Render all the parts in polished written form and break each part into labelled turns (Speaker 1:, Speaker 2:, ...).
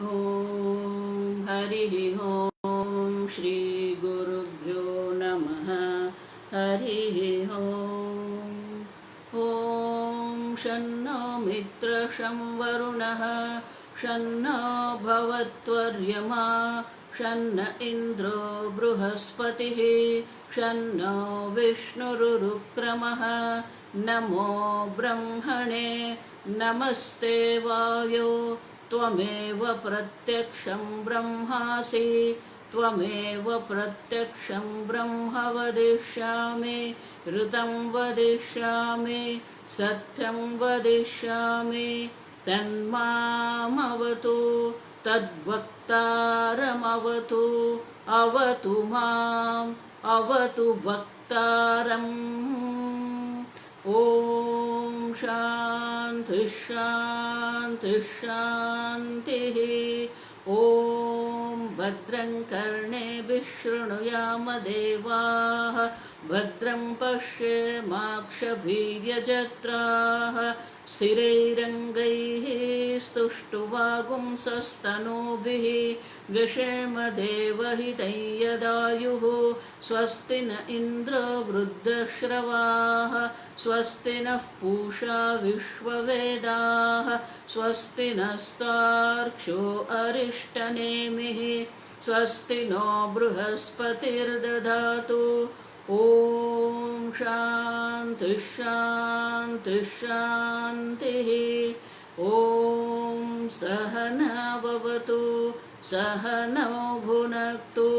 Speaker 1: ॐ हरिः ॐ श्री गुरुभ्यो नमः। हरिः ॐ शन्नो मित्रः शं वरुणः शन्नो भवत्वर्यमा शन्न इन्द्रो बृहस्पतिः शन्नो विष्णुरुक्रमः नमो ब्रह्मणे नमस्ते वायो त्वमेव प्रत्यक्षं ब्रह्मासि त्वमेव प्रत्यक्षं ब्रह्म वदिष्यामि ऋतं वदिष्यामि सत्यं वदिष्यामि तन्मामवतु तद्वक्तारमवतु अवतु माम् अवतु वक्तारम्। ॐ शान्ति शान्ति शान्तिः। ॐ भद्रं कर्णेभिः शृणुयाम देवाः भद्रं पश्येमाक्षभिर्यजत्राः स्थिरैरङ्गैः स्तुष्टुवागुंसस्तनूभिः व्यशेम देवहितं यदायुः स्वस्ति न इन्द्रो वृद्धश्रवाः स्वस्ति नः पूषा विश्ववेदाः स्वस्ति नस्तार्क्ष्यो अरिष्टनेमिः स्वस्ति नो बृहस्पतिर्दधातु। ॐ शान्ति शान्ति शान्तिः। ॐ सहना भवतु सहनौ भुनक्तु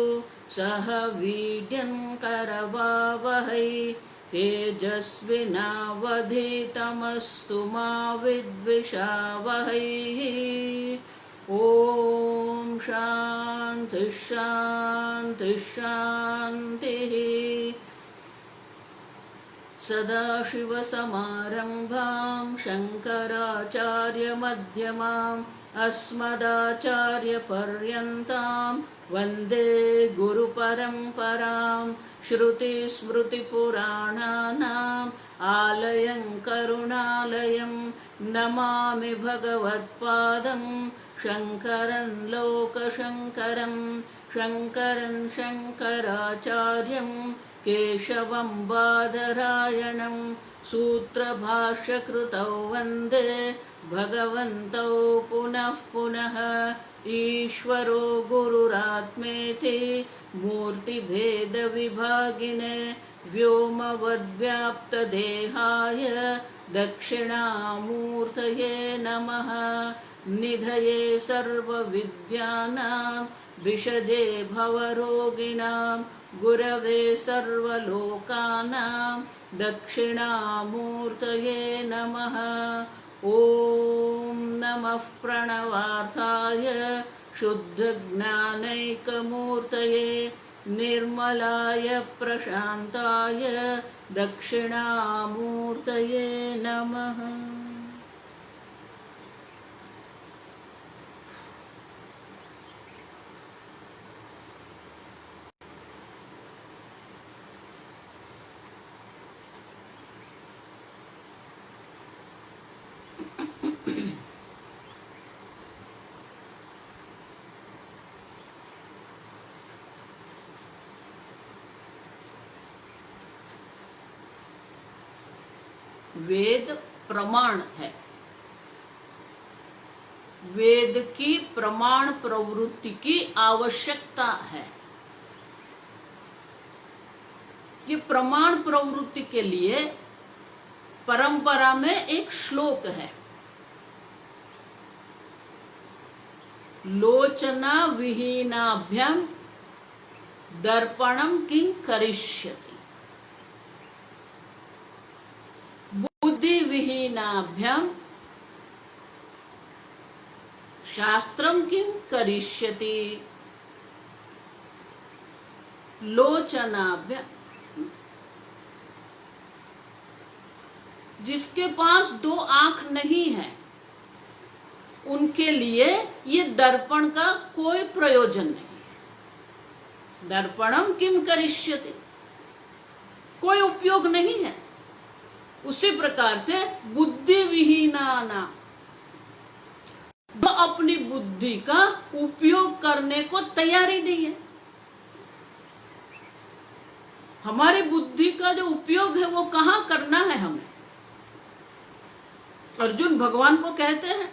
Speaker 1: सह वीर्यं करवावहै तेजस्विनावधीतमस्तु मा विद्विषावहै। ॐ शान्ति शान्ति शान्तिः। सदाशिवसमारम्भां शङ्कराचार्यमध्यमाम् अस्मदाचार्यपर्यन्तां वन्दे गुरुपरम्परां श्रुतिस्मृतिपुराणानाम् आलयं करुणालयं नमामि भगवत्पादं शङ्करं लोकशङ्करं शङ्करं शङ्कराचार्यं केशवं बादरायणं सूत्रभाष्यकृतौ वन्दे भगवन्तौ पुनः पुनः। ईश्वरो गुरुरात्मेति मूर्तिभेदविभागिने व्योमवद्व्याप्तदेहाय दक्षिणामूर्तये नमः। निधये सर्वविद्यानां विषजे भवरोगिणां गुरवे सर्वलोकानां दक्षिणामूर्तये नमः। ॐ नमः प्रणवार्थाय शुद्धज्ञानैकमूर्तये निर्मलाय प्रशान्ताय दक्षिणामूर्तये नमः। वेद प्रमाण है। वेद की प्रमाण प्रवृत्ति की आवश्यकता है। ये प्रमाण प्रवृत्ति के लिए परंपरा में एक श्लोक है, लोचना विहीनाभ्याम दर्पणम किं करिष्यति बुद्धि विहीनाभ्याम शास्त्रम किं करिष्यति। लोचनाभ्याम, जिसके पास दो आंख नहीं है उनके लिए ये दर्पण का कोई प्रयोजन नहीं। दर्पणम किम करिष्यति, कोई उपयोग नहीं है। उसी प्रकार से बुद्धि विहीना अपनी बुद्धि का उपयोग करने को तैयार ही नहीं है। हमारी बुद्धि का जो उपयोग है वो कहाँ करना है हमें? अर्जुन भगवान को कहते हैं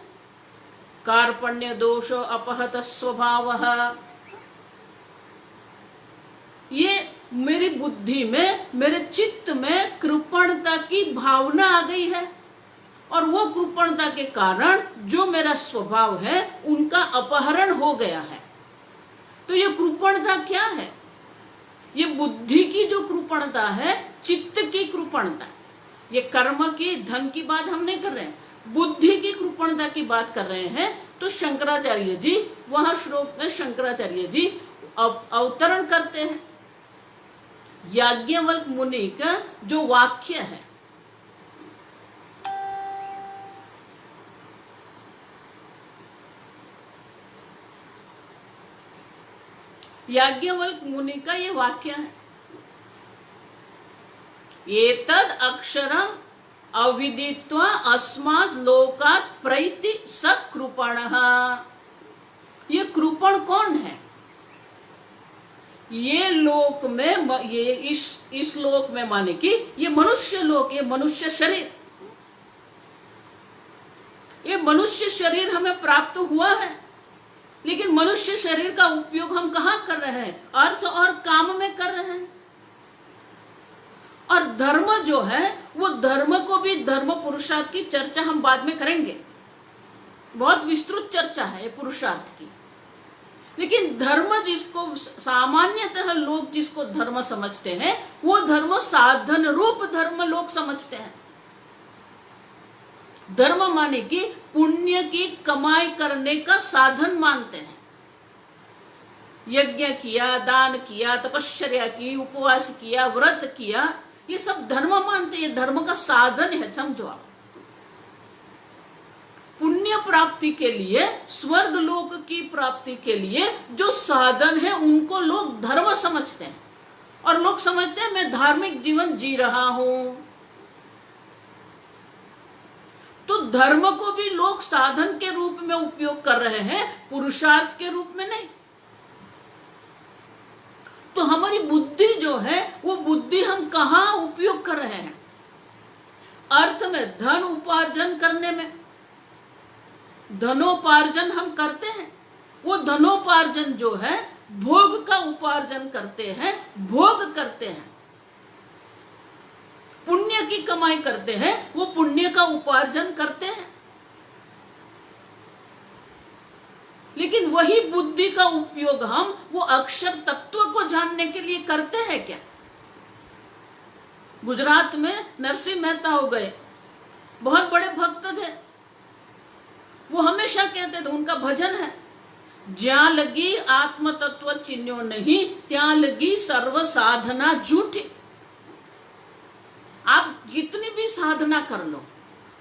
Speaker 1: कार्पण्य दोष अपहत स्वभाव। ये मेरी बुद्धि में, मेरे चित्त में कृपणता की भावना आ गई है और वो कृपणता के कारण जो मेरा स्वभाव है उनका अपहरण हो गया है। तो ये कृपणता क्या है? ये बुद्धि की जो कृपणता है, चित्त की कृपणता। ये कर्म की, धन की बात हम नहीं कर रहे हैं, बुद्धि की कृपणता की बात कर रहे हैं। तो शंकराचार्य जी वहां श्लोक में शंकराचार्य जी अवतरण करते हैं याज्ञवल्क्य मुनि का जो वाक्य है। याज्ञवल्क्य मुनि का ये वाक्य है, एतद अक्षरम अविदित्वा अस्मात् लोकात् प्रैति स कृपणः। ये कृपण कौन है? ये लोक में, ये इस लोक में माने कि ये मनुष्य लोक, ये मनुष्य शरीर, ये मनुष्य शरीर हमें प्राप्त हुआ है। लेकिन मनुष्य शरीर का उपयोग हम कहाँ कर रहे हैं? अर्थ और काम में कर रहे हैं। और धर्म जो है वो धर्म को भी, धर्म पुरुषार्थ की चर्चा हम बाद में करेंगे, बहुत विस्तृत चर्चा है पुरुषार्थ की। लेकिन धर्म जिसको सामान्यतः लोग जिसको धर्म समझते हैं वो धर्म साधन रूप धर्म लोग समझते हैं। धर्म माने कि पुण्य की कमाई करने का साधन मानते हैं। यज्ञ किया, दान किया, तपश्चर्या की, उपवास किया, व्रत किया, ये सब धर्म मानते हैं। ये धर्म का साधन है, समझो आप। पुण्य प्राप्ति के लिए, स्वर्ग लोक की प्राप्ति के लिए जो साधन है उनको लोग धर्म समझते हैं। और लोग समझते हैं मैं धार्मिक जीवन जी रहा हूं। तो धर्म को भी लोग साधन के रूप में उपयोग कर रहे हैं, पुरुषार्थ के रूप में नहीं। तो हमारी बुद्धि जो है वो बुद्धि हम कहाँ उपयोग कर रहे हैं? अर्थ में, धन उपार्जन करने में। धनोपार्जन हम करते हैं, वो धनोपार्जन जो है भोग का उपार्जन करते हैं, भोग करते हैं। पुण्य की कमाई करते हैं, वो पुण्य का उपार्जन करते हैं। लेकिन वही बुद्धि का उपयोग हम वो अक्षर तत्व को जानने के लिए करते हैं क्या? गुजरात में नरसिंह मेहता हो गए, बहुत बड़े भक्त थे। वो हमेशा कहते थे, उनका भजन है, ज्यां लगी आत्म तत्व चिन्हो नहीं, त्यां लगी सर्व साधना झूठी। आप कितनी भी साधना कर लो,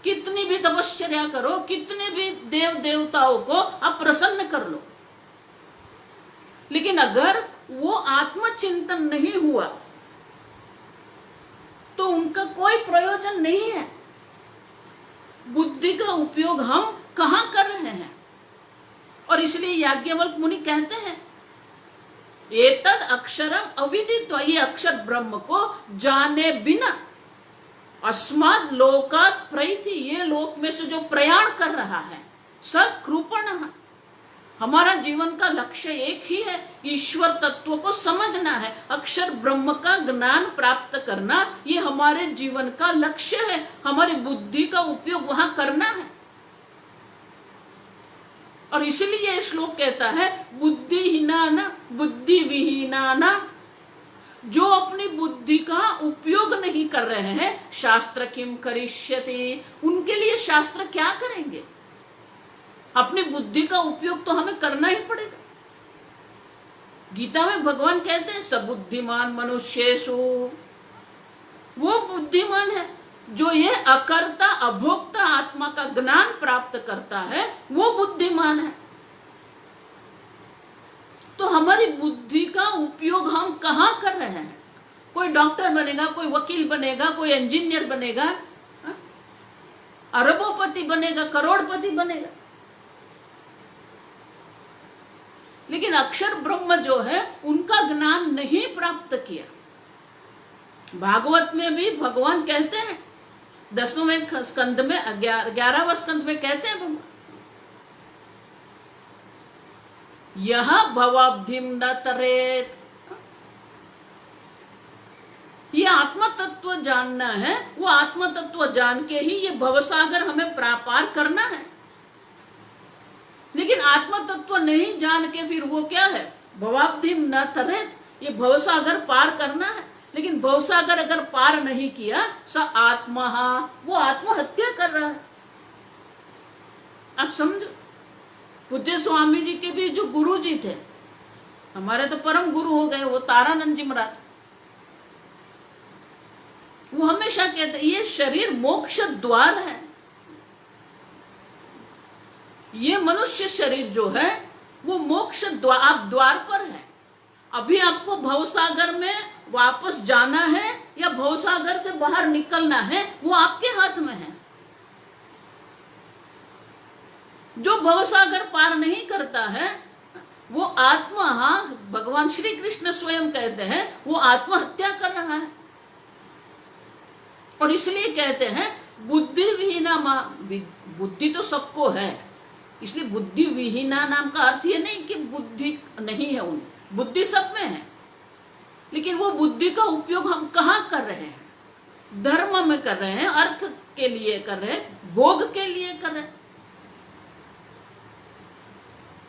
Speaker 1: कितनी भी तपश्चर्या करो, कितने भी देव देवताओं को आप प्रसन्न कर लो, लेकिन अगर वो आत्मचिंतन नहीं हुआ तो उनका कोई प्रयोजन नहीं है। बुद्धि का उपयोग हम कहाँ कर रहे हैं? और इसलिए याज्ञवल्क्य मुनि कहते हैं एतद अक्षरम अविदित्वा, ये अक्षर ब्रह्म को जाने बिना अस्मात् लोकात् प्रैति, ये लोक में से जो प्रयाण कर रहा है, स कृपणः। हमारा जीवन का लक्ष्य एक ही है, ईश्वर तत्व को समझना है, अक्षर ब्रह्म का ज्ञान प्राप्त करना, ये हमारे जीवन का लक्ष्य है। हमारी बुद्धि का उपयोग वहां करना है। और इसलिए ये श्लोक कहता है बुद्धिहीना न बुद्धि विहीना न, जो अपनी बुद्धि का उपयोग नहीं कर रहे हैं, शास्त्र किम करिष्यति, उनके लिए शास्त्र क्या करेंगे? अपनी बुद्धि का उपयोग तो हमें करना ही पड़ेगा। गीता में भगवान कहते हैं सबुद्धिमान मनुष्येषु, वो बुद्धिमान है जो ये अकर्ता अभोक्ता आत्मा का ज्ञान प्राप्त करता है, वो बुद्धिमान है। तो हमारी बुद्धि का उपयोग हम कहाँ कर रहे हैं? कोई डॉक्टर बनेगा, कोई वकील बनेगा, कोई इंजीनियर बनेगा, अरबोपति बनेगा, करोड़पति बनेगा, अक्षर ब्रह्म जो है उनका ज्ञान नहीं प्राप्त किया। भागवत में भी भगवान कहते हैं, 10वें स्कंद में 11वां स्कंद में कहते हैं भगवान, यह भवाब्धिम न तरेत। ये आत्म तत्व जानना है, वो आत्म तत्व जान के ही ये भवसागर हमें पार करना है। लेकिन आत्म तत्व नहीं जान के फिर वो क्या है, भवाब्धिम न तरेत, ये भवसागर पार करना है। लेकिन भवसागर अगर पार नहीं किया स आत्मा, वो आत्महत्या कर रहा है। आप समझो, पूज्य स्वामी जी के भी जो गुरु जी थे, हमारे तो परम गुरु हो गए, वो तारानंद जी महाराज, वो हमेशा कहते ये शरीर मोक्ष द्वार है। ये मनुष्य शरीर जो है वो मोक्ष द्वार पर है। अभी आपको भवसागर में वापस जाना है या भवसागर से बाहर निकलना है, वो आपके हाथ में है। जो भवसागर पार नहीं करता है वो आत्मा, भगवान श्री कृष्ण स्वयं कहते हैं, वो आत्महत्या कर रहा है। और इसलिए कहते हैं बुद्धि विहीना, बुद्धि तो सबको है, इसलिए बुद्धि विहीना नाम का अर्थ ये नहीं कि बुद्धि नहीं है उन, बुद्धि सब में है। लेकिन वो बुद्धि का उपयोग हम कहाँ कर रहे हैं? धर्म में कर रहे हैं, अर्थ के लिए कर रहे हैं, भोग के लिए कर रहे हैं।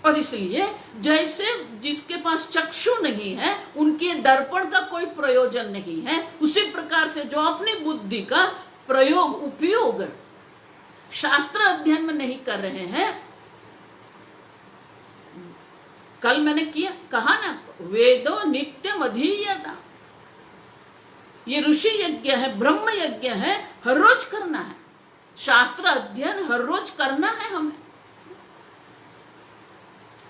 Speaker 1: और इसलिए जैसे जिसके पास चक्षु नहीं है उनके दर्पण का कोई प्रयोजन नहीं है, उसी प्रकार से जो अपनी बुद्धि का प्रयोग उपयोग शास्त्र अध्ययन में नहीं कर रहे हैं, कल मैंने कहा ना, वेदो नित्यम अधीयता, ये ऋषि यज्ञ है, ब्रह्म यज्ञ है, हर रोज करना है। शास्त्र अध्ययन हर रोज करना है हमें।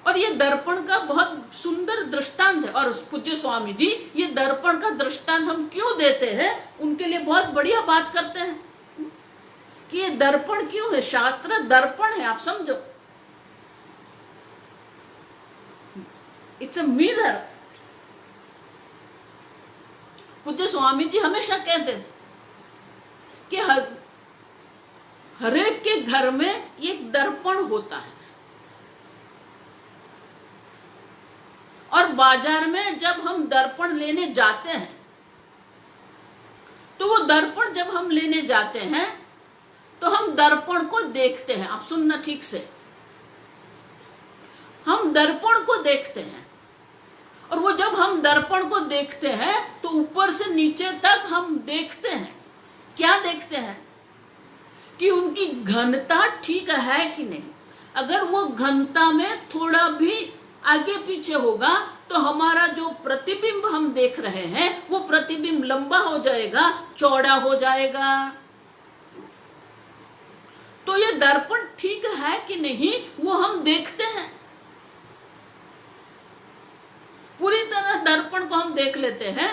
Speaker 1: और ये दर्पण का बहुत सुंदर दृष्टांत है। और पूज्य स्वामी जी ये दर्पण का दृष्टांत हम क्यों देते हैं, उनके लिए बहुत बढ़िया बात करते हैं कि ये दर्पण क्यों है, शास्त्र दर्पण है। आप समझो, इट्स अ मिरर। पूज्य स्वामी जी हमेशा कहते थे कि हर एक के घर में एक दर्पण होता है। और बाजार में जब हम दर्पण लेने जाते हैं तो वो दर्पण जब हम लेने जाते हैं तो हम दर्पण को देखते हैं। आप सुनना ठीक से, हम दर्पण को देखते हैं। और वो जब हम दर्पण को देखते हैं तो ऊपर से नीचे तक हम देखते हैं। क्या देखते हैं कि उनकी घनता ठीक है कि नहीं। अगर वो घनता में थोड़ा भी आगे पीछे होगा तो हमारा जो प्रतिबिंब हम देख रहे हैं वो प्रतिबिंब लंबा हो जाएगा, चौड़ा हो जाएगा। तो ये दर्पण ठीक है कि नहीं वो हम देखते हैं। पूरी तरह दर्पण को हम देख लेते हैं,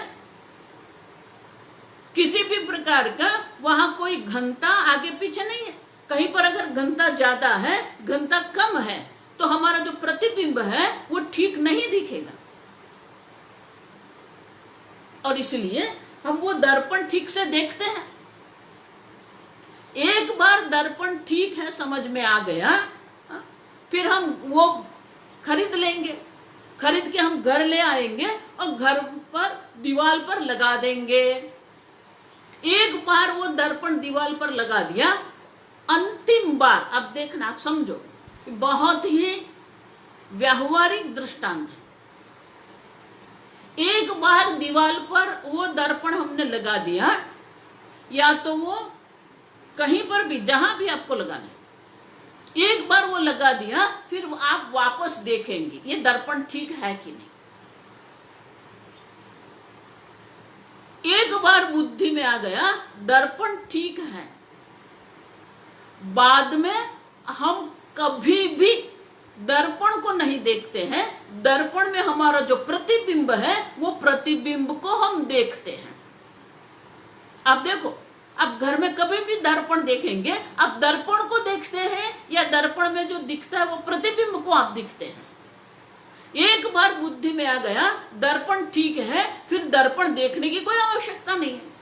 Speaker 1: किसी भी प्रकार का वहां कोई घनता आगे पीछे नहीं है। कहीं पर अगर घनता ज्यादा है, घनता कम है, तो हमारा जो प्रतिबिंब है वो ठीक नहीं दिखेगा। और इसलिए हम वो दर्पण ठीक से देखते हैं। एक बार दर्पण ठीक है समझ में आ गया, फिर हम वो खरीद लेंगे, खरीद के हम घर ले आएंगे और घर पर दीवार पर लगा देंगे। एक बार वो दर्पण दीवार पर लगा दिया, अंतिम बार, अब देखना, आप समझो, बहुत ही व्यावहारिक दृष्टांत है। एक बार दीवार पर वो दर्पण हमने लगा दिया, या तो वो कहीं पर भी, जहां भी आपको लगाना है, एक बार वो लगा दिया, फिर आप वापस देखेंगे ये दर्पण ठीक है कि नहीं। एक बार बुद्धि में आ गया दर्पण ठीक है, बाद में हम कभी भी दर्पण को नहीं देखते हैं। दर्पण में हमारा जो प्रतिबिंब है वो प्रतिबिंब को हम देखते हैं। आप देखो, आप घर में कभी भी दर्पण देखेंगे, आप दर्पण को देखते हैं या दर्पण में जो दिखता है वो प्रतिबिंब को आप दिखते हैं। एक बार बुद्धि में आ गया दर्पण ठीक है, फिर दर्पण देखने की कोई आवश्यकता नहीं है।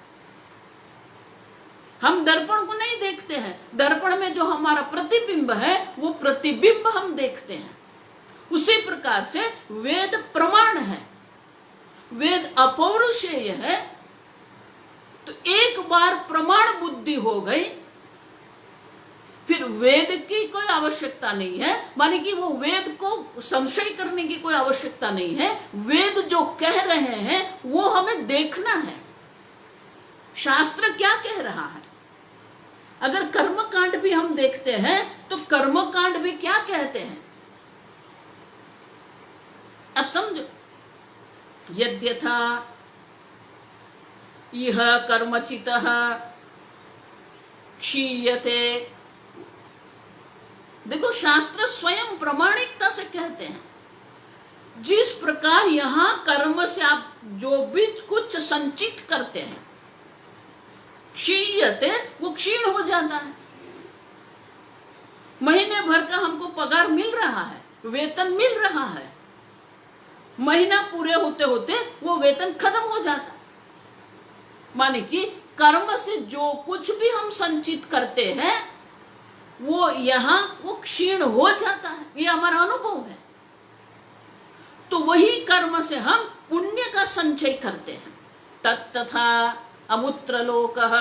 Speaker 1: हम दर्पण को नहीं देखते हैं, दर्पण में जो हमारा प्रतिबिंब है वो प्रतिबिंब हम देखते हैं। उसी प्रकार से वेद प्रमाण है, वेद अपौरुषेय है। तो एक बार प्रमाण बुद्धि हो गई, फिर वेद की कोई आवश्यकता नहीं है, माने कि वो वेद को संशय करने की कोई आवश्यकता नहीं है। वेद जो कह रहे हैं वो हमें देखना है, शास्त्र क्या कह रहा है। अगर कर्मकांड भी हम देखते हैं तो कर्मकांड भी क्या कहते हैं, अब समझो। यद्यथा इह कर्मचितः क्षीयते, देखो शास्त्र स्वयं प्रमाणिकता से कहते हैं, जिस प्रकार यहां कर्म से आप जो भी कुछ संचित करते हैं, क्षीयते, वो क्षीण हो जाता है। महीने भर का हमको पगार मिल रहा है, वेतन मिल रहा है, महीना पूरे होते होते वो वेतन खत्म हो जाता। माने कि कर्म से जो कुछ भी हम संचित करते हैं वो यहाँ वो क्षीण हो जाता है, ये हमारा अनुभव है। तो वही कर्म से हम पुण्य का संचय करते हैं। तत्तथा अमुत्र लोकः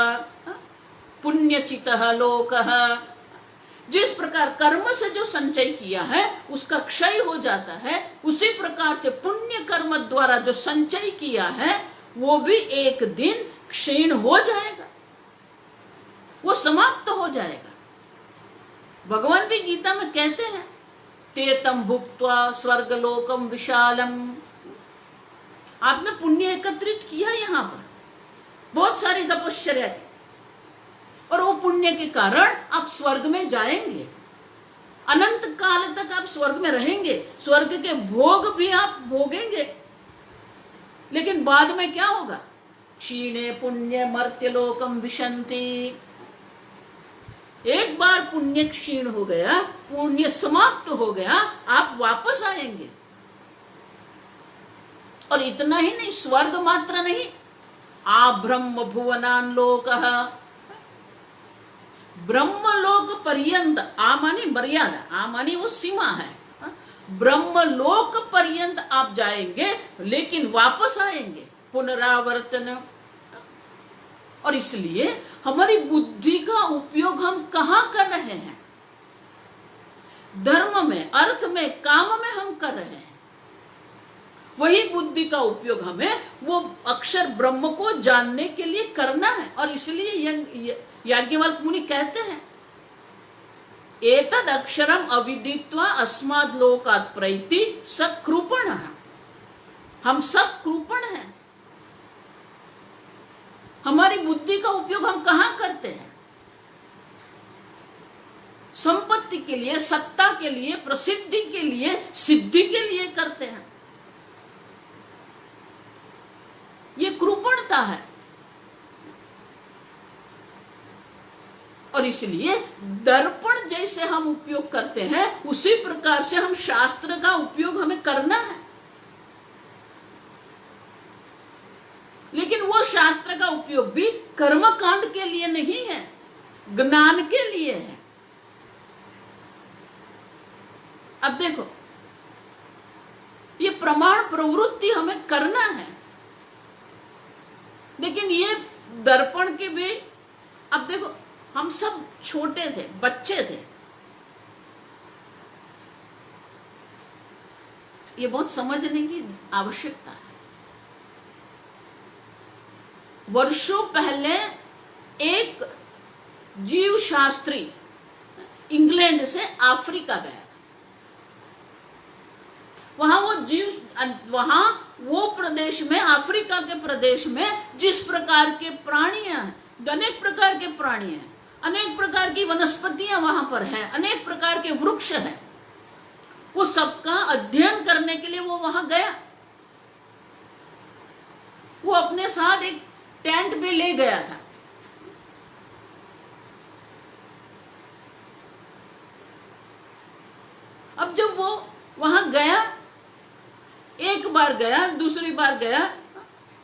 Speaker 1: पुण्यचितः लोकः, जिस प्रकार कर्म से जो संचय किया है उसका क्षय हो जाता है, उसी प्रकार से पुण्य कर्म द्वारा जो संचय किया है वो भी एक दिन क्षीण हो जाएगा, वो समाप्त हो जाएगा। भगवान भी गीता में कहते हैं, ते तम भुक्त्वा स्वर्गलोकम विशालम। आपने पुण्य एकत्रित किया यहाँ पर, बहुत सारी तपश्चर्या की, और वो पुण्य के कारण आप स्वर्ग में जाएंगे, अनंत काल तक आप स्वर्ग में रहेंगे, स्वर्ग के भोग भी आप भोगेंगे। लेकिन बाद में क्या होगा, क्षीणे पुण्य मर्त्यलोकम विशन्ति। एक बार पुण्य क्षीण हो गया, पुण्य समाप्त हो गया, आप वापस आएंगे। और इतना ही नहीं, स्वर्ग मात्र नहीं, आ ब्रह्म भुवनान लोकः, ब्रह्मलोक पर्यंत, आ मानी मर्यादा, आ मानी वो सीमा है, ब्रह्मलोक पर्यंत आप जाएंगे, लेकिन वापस आएंगे, पुनरावर्तन। और इसलिए हमारी बुद्धि का उपयोग हम कहाँ कर रहे हैं, धर्म में, अर्थ में, काम में हम कर रहे हैं। वही बुद्धि का उपयोग हमें वो अक्षर ब्रह्म को जानने के लिए करना है। और इसलिए याज्ञवल्क्य मुनि कहते हैं, एतद अक्षरम अविदित्वा अस्माद् लोकात् प्रैति सकृपणः। हम सब कृपण हैं। हमारी बुद्धि का उपयोग हम कहाँ करते हैं, संपत्ति के लिए, सत्ता के लिए, प्रसिद्धि के लिए, सिद्धि के लिए करते हैं। ये कृपणता है। और इसलिए दर्पण जैसे हम उपयोग करते हैं, उसी प्रकार से हम शास्त्र का उपयोग हमें करना है। लेकिन वो शास्त्र का उपयोग भी कर्मकांड के लिए नहीं है, ज्ञान के लिए है। अब देखो, ये प्रमाण प्रवृत्ति हमें करना है, लेकिन ये दर्पण के भी, अब देखो हम सब छोटे थे, बच्चे थे, ये बहुत समझने की आवश्यकता है। वर्षों पहले एक जीव शास्त्री इंग्लैंड से अफ्रीका गया था। वहां वो प्रदेश में, अफ्रीका के प्रदेश में जिस प्रकार के प्राणियां हैं, अनेक प्रकार के प्राणी हैं, अनेक प्रकार की वनस्पतियां वहां पर हैं, अनेक प्रकार के वृक्ष हैं, वो सबका अध्ययन करने के लिए वो वहां गया। वो अपने साथ एक टेंट भी ले गया था। अब जब वो वहां गया एक बार गया, दूसरी बार गया,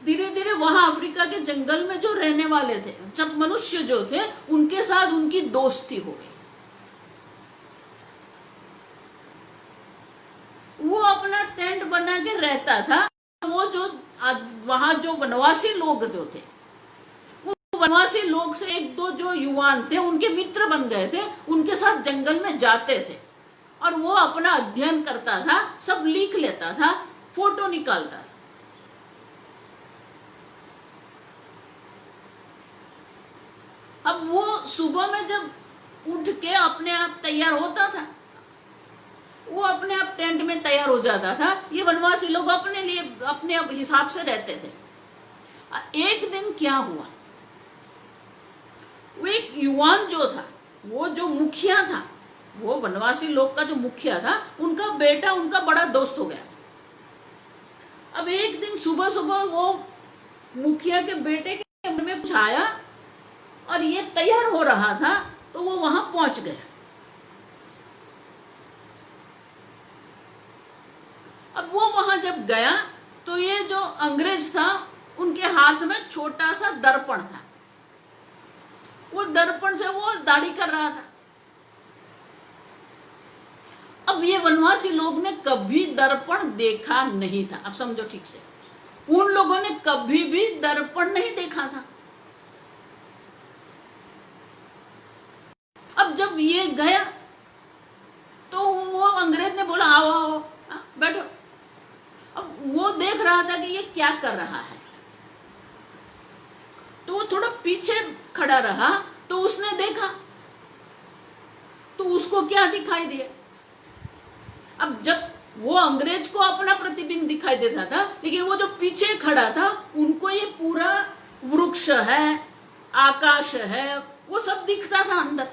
Speaker 1: धीरे धीरे वहां अफ्रीका के जंगल में जो रहने वाले थे, सब मनुष्य जो थे, उनके साथ उनकी दोस्ती हो गई। वो अपना टेंट बना के रहता था। वो जो वहां जो वनवासी लोग जो थे, वो वनवासी लोग से एक दो जो युवान थे उनके मित्र बन गए थे, उनके साथ जंगल में जाते थे और वो अपना अध्ययन करता था, सब लिख लेता था, फोटो निकालता था। अब वो सुबह में जब उठ के अपने आप तैयार होता था, वो अपने आप टेंट में तैयार हो जाता था। ये वनवासी लोग अपने लिए अपने हिसाब से रहते थे। एक दिन क्या हुआ, वो एक युवान जो था, वो जो मुखिया था, वो वनवासी लोग का जो मुखिया था, उनका बेटा उनका बड़ा दोस्त हो गया। अब एक दिन सुबह सुबह वो मुखिया के बेटे के मन में कुछ आया और ये तैयार हो रहा था, तो वो वहां पहुंच गया। अब वो वहां जब गया तो ये जो अंग्रेज था, उनके हाथ में छोटा सा दर्पण था। वो दर्पण से वो दाढ़ी कर रहा था। अब ये वनवासी लोग ने कभी दर्पण देखा नहीं था। अब समझो ठीक से, उन लोगों ने कभी भी दर्पण नहीं देखा था। अब जब ये गया तो वो अंग्रेज ने बोला आओ आओ बैठो। अब वो देख रहा था कि ये क्या कर रहा है, तो वो थोड़ा पीछे खड़ा रहा, तो उसने देखा, तो उसको क्या दिखाई दिया। अब जब वो अंग्रेज को अपना प्रतिबिंब दिखाई देता था, लेकिन वो जो पीछे खड़ा था उनको ये पूरा वृक्ष है, आकाश है, वो सब दिखता था अंदर।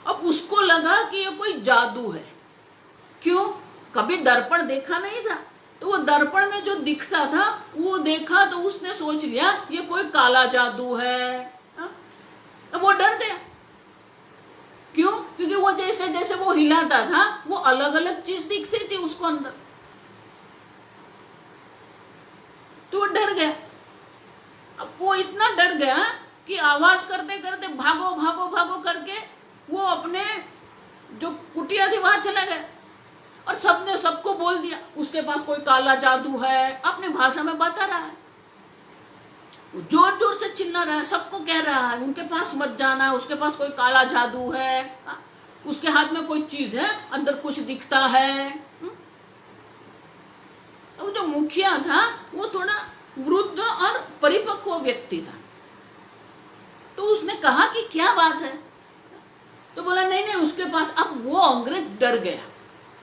Speaker 1: अब उसको लगा कि ये कोई जादू है। क्यों? कभी दर्पण देखा नहीं था, तो वो दर्पण में जो दिखता था वो देखा, तो उसने सोच लिया ये कोई काला जादू है। अब वो डर गया। क्यों? क्योंकि वो जैसे जैसे वो हिलाता था, वो अलग अलग चीज दिखती थी उसको अंदर, तो वो डर गया। अब वो इतना डर गया कि आवाज करते करते भागो भागो भागो करके वो अपने जो कुटिया थी वहां चला गया और सबने सबको बोल दिया उसके पास कोई काला जादू है। अपनी भाषा में बता रहा है, वो जोर जोर से चिल्ला रहा है, सबको कह रहा है उनके पास मत जाना, उसके पास कोई काला जादू है, उसके हाथ में कोई चीज है, अंदर कुछ दिखता है। तो जो मुखिया था वो थोड़ा वृद्ध और परिपक्व व्यक्ति था, तो उसने कहा कि क्या बात है, तो बोला नहीं नहीं उसके पास। अब वो अंग्रेज डर गया,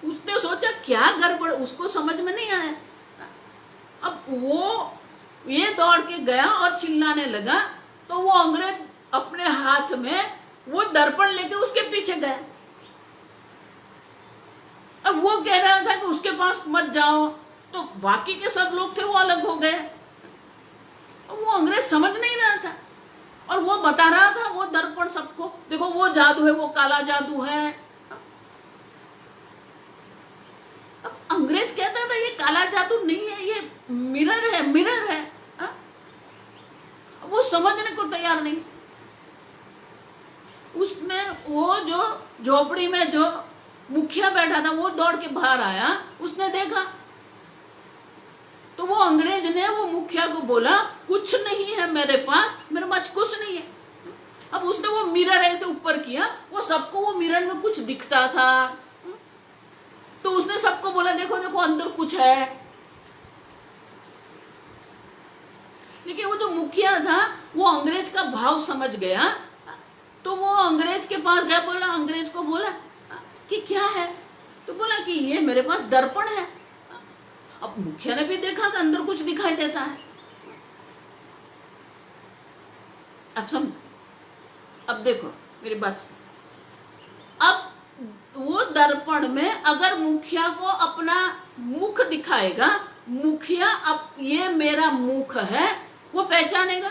Speaker 1: उसने सोचा क्या गड़बड़, उसको समझ में नहीं आया। अब वो ये दौड़ के गया और चिल्लाने लगा, तो वो अंग्रेज अपने हाथ में वो दर्पण लेके उसके पीछे गया। अब वो कह रहा था कि उसके पास मत जाओ, तो बाकी के सब लोग थे वो अलग हो गए। वो अंग्रेज समझ नहीं रहा था और वो बता रहा था वो दर्पण सबको, देखो वो जादू है, वो काला जादू है। अब अंग्रेज कहता था ये काला जादू नहीं है, ये मिरर है, मिरर है। वो समझने को तैयार नहीं। उसमें वो जो झोपड़ी में जो मुखिया बैठा था वो दौड़ के बाहर आया, उसने देखा, तो वो अंग्रेज ने वो मुखिया को बोला कुछ नहीं है मेरे पास कुछ नहीं है। अब उसने वो मिरर ऐसे ऊपर किया, वो सबको वो मिरर में कुछ दिखता था, तो उसने सबको बोला देखो देखो अंदर कुछ है। लेकिन वो जो मुखिया था वो अंग्रेज का भाव समझ गया, तो वो अंग्रेज के पास गया, बोला अंग्रेज को बोला कि क्या है, तो बोला कि ये मेरे पास दर्पण है। अब मुखिया ने भी देखा कि अंदर कुछ दिखाई देता है। अब देखो मेरी बात, अब वो दर्पण में अगर मुखिया को अपना मुख दिखाएगा, मुखिया अब ये मेरा मुख है वो पहचानेगा।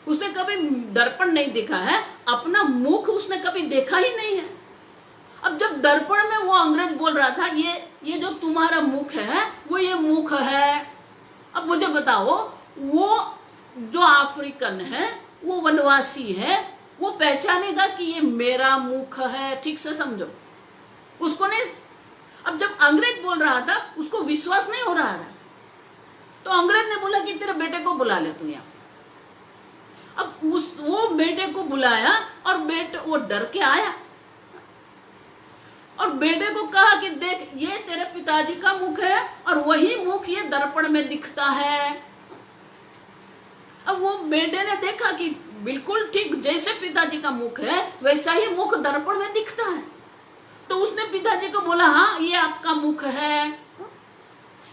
Speaker 1: उसने कभी दर्पण नहीं देखा है, अपना मुख उसने कभी देखा ही नहीं है। अब जब दर्पण में वो अंग्रेज बोल रहा था, ये जो तुम्हारा मुख है वो ये मुख है। अब मुझे बताओ, वो जो अफ्रीकन है, वो वनवासी है, वो पहचानेगा कि ये मेरा मुख है? ठीक से समझो, उसको नहीं। अब जब अंग्रेज बोल रहा था, उसको विश्वास नहीं हो रहा था, तो अंग्रेज ने बोला कि तेरे बेटे को बुला ले तू यहाँ। अब वो बेटे को बुलाया और वो डर के आया और बेटे को कहा कि देख, ये तेरे पिताजी का मुख है और वही मुख ये दर्पण में दिखता है। अब वो बेटे ने देखा कि बिल्कुल ठीक जैसे पिताजी का मुख है वैसा ही मुख दर्पण में दिखता है। तो उसने पिताजी को बोला, हाँ ये आपका मुख है।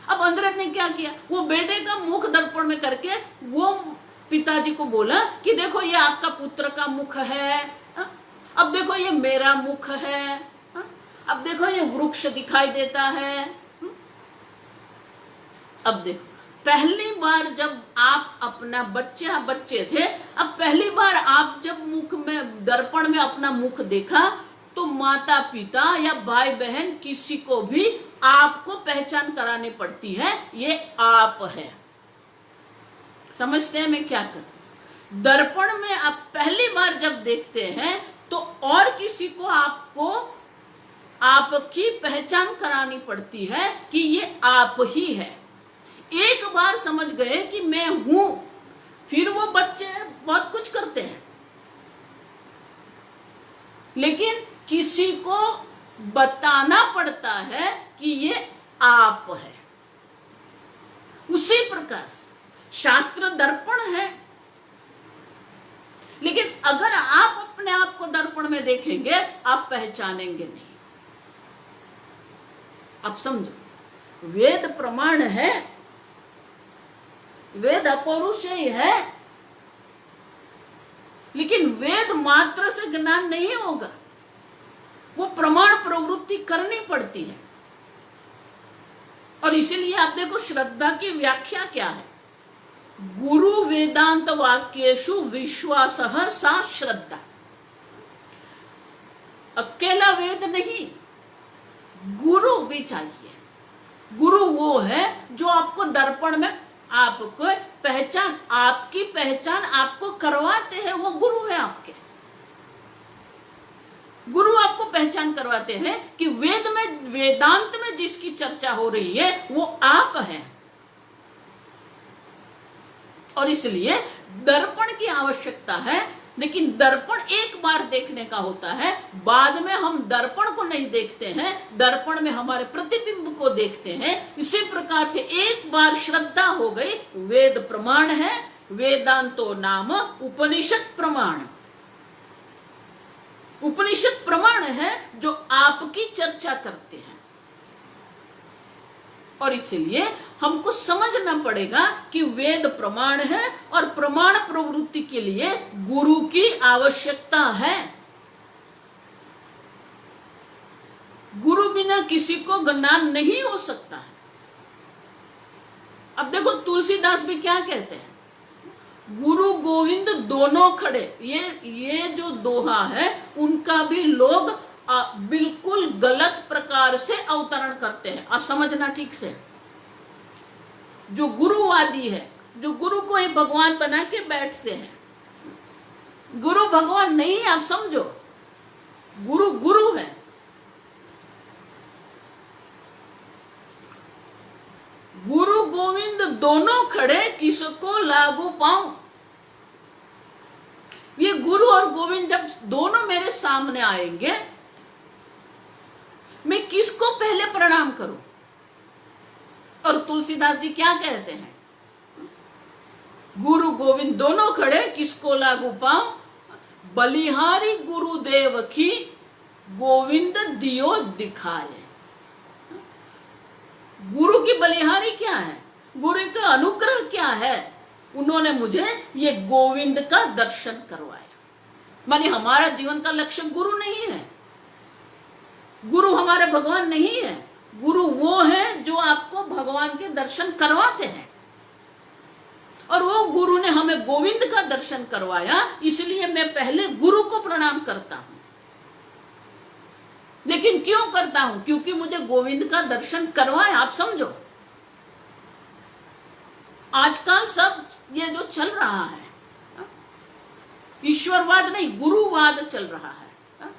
Speaker 1: अब अंग्रेज ने क्या किया, वो बेटे का मुख दर्पण में करके वो पिताजी को बोला कि देखो ये आपका पुत्र का मुख है, अब देखो ये मेरा मुख है, अब देखो ये वृक्ष दिखाई देता है। अब देखो, पहली बार जब आप अपना बच्चे थे, अब पहली बार आप जब मुख में दर्पण में अपना मुख देखा, तो माता पिता या भाई बहन किसी को भी आपको पहचान करानी पड़ती है, ये आप है। समझते हैं मैं क्या कर? दर्पण में आप पहली बार जब देखते हैं तो और किसी को आपको आपकी पहचान करानी पड़ती है कि ये आप ही है। एक बार समझ गए कि मैं हूं, फिर वो बच्चे बहुत कुछ करते हैं, लेकिन किसी को बताना पड़ता है कि ये आप है। उसी प्रकार से शास्त्र दर्पण है, लेकिन अगर आप अपने आप को दर्पण में देखेंगे आप पहचानेंगे नहीं। अब समझो, वेद प्रमाण है, वेद अपौरुषेय है, लेकिन वेद मात्र से ज्ञान नहीं होगा, वो प्रमाण प्रवृत्ति करनी पड़ती है। और इसीलिए आप देखो, श्रद्धा की व्याख्या क्या है? गुरु वेदांत वाक्येषु विश्वासः सा श्रद्धा। अकेला वेद नहीं, गुरु भी चाहिए। गुरु वो है जो आपको दर्पण में आपको पहचान, आपकी पहचान आपको करवाते हैं, वो गुरु है आपके। गुरु आपको पहचान करवाते हैं कि वेद में, वेदांत में जिसकी चर्चा हो रही है वो आप है। और इसलिए दर्पण की आवश्यकता है, लेकिन दर्पण एक बार देखने का होता है, बाद में हम दर्पण को नहीं देखते हैं, दर्पण में हमारे प्रतिबिंब को देखते हैं। इसी प्रकार से एक बार श्रद्धा हो गई, वेद प्रमाण है, वेदांतो नाम उपनिषद प्रमाण। उपनिषद प्रमाण है जो आपकी चर्चा करते हैं। और इसलिए हमको समझना पड़ेगा कि वेद प्रमाण है और प्रमाण प्रवृत्ति के लिए गुरु की आवश्यकता है। गुरु बिना किसी को ज्ञान नहीं हो सकता है। अब देखो, तुलसीदास भी क्या कहते हैं, गुरु गोविंद दोनों खड़े। ये जो दोहा है उनका भी लोग बिल्कुल गलत प्रकार से अवतरण करते हैं। आप समझना ठीक से, जो गुरुवादी है, जो गुरु को ही भगवान बना के बैठते हैं, गुरु भगवान नहीं है। आप समझो, गुरु गुरु है। गुरु गोविंद दोनों खड़े, किसको लागू पाऊं। ये गुरु और गोविंद जब दोनों मेरे सामने आएंगे, मैं किसको पहले प्रणाम करूं? और तुलसीदास जी क्या कहते हैं, गुरु गोविंद दोनों खड़े, किसको लागू पाऊं। बलिहारी गुरुदेव की गोविंद दियो दिखाए। गुरु की बलिहारी क्या है, गुरु का अनुग्रह क्या है? उन्होंने मुझे ये गोविंद का दर्शन करवाया। माने हमारा जीवन का लक्ष्य गुरु नहीं है, गुरु हमारे भगवान नहीं है। गुरु वो है जो आपको भगवान के दर्शन करवाते हैं, और वो गुरु ने हमें गोविंद का दर्शन करवाया। इसलिए मैं पहले गुरु को प्रणाम करता हूं। लेकिन क्यों करता हूं? क्योंकि मुझे गोविंद का दर्शन करवाए। आप समझो, आजकल सब ये जो चल रहा है, ईश्वरवाद नहीं गुरुवाद चल रहा है।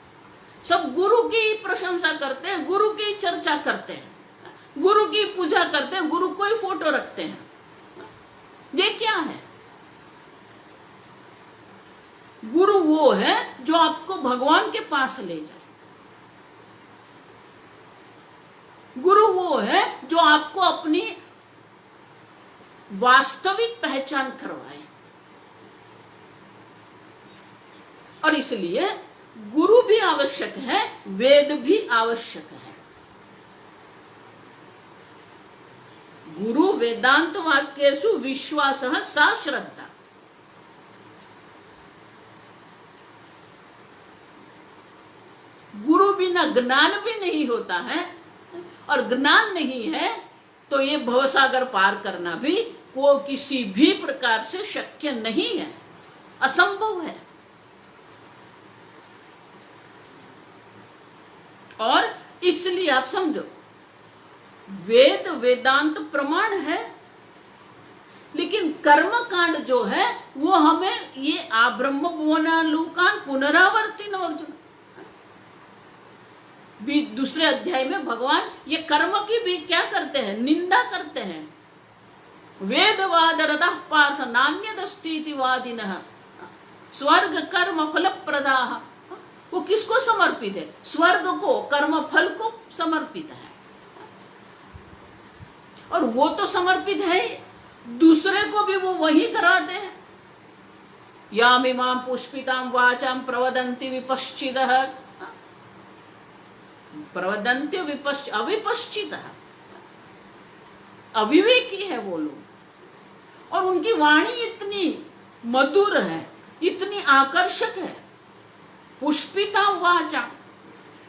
Speaker 1: सब गुरु की प्रशंसा करते हैं, गुरु की चर्चा करते हैं, गुरु की पूजा करते हैं, गुरु को ही फोटो रखते हैं। ये क्या है? गुरु वो है जो आपको भगवान के पास ले जाए। गुरु वो है जो आपको अपनी वास्तविक पहचान करवाए। और इसलिए गुरु भी आवश्यक है, वेद भी आवश्यक है। गुरु वेदांत वाक्येषु विश्वासः सा श्रद्धा। गुरु बिना ज्ञान भी नहीं होता है, और ज्ञान नहीं है तो ये भवसागर पार करना भी को किसी भी प्रकार से शक्य नहीं है, असंभव है। और इसलिए आप समझो, वेद वेदांत प्रमाण है, लेकिन कर्म कांड जो है वो हमें ये आब्रह्म भुवनालूकान पुनरावर्तिन अर्जुन, दूसरे अध्याय में भगवान ये कर्म की भी क्या करते हैं? निंदा करते हैं। वेदवाद रतः पार्थ नान्यदस्तीति वादिनः स्वर्ग कर्म फल प्रदाः। वो किसको समर्पित है? स्वर्ग को, कर्म फल को समर्पित है। और वो तो समर्पित है, दूसरे को भी वो वही कराते हैं। यामिमां पुष्पितां वाचां प्रवदन्ति विपश्चितः, प्रवदन्ति अविपश्चितः, अविवेकी है वो लोग। और उनकी वाणी इतनी मधुर है, इतनी आकर्षक है। पुष्पितां वाचां,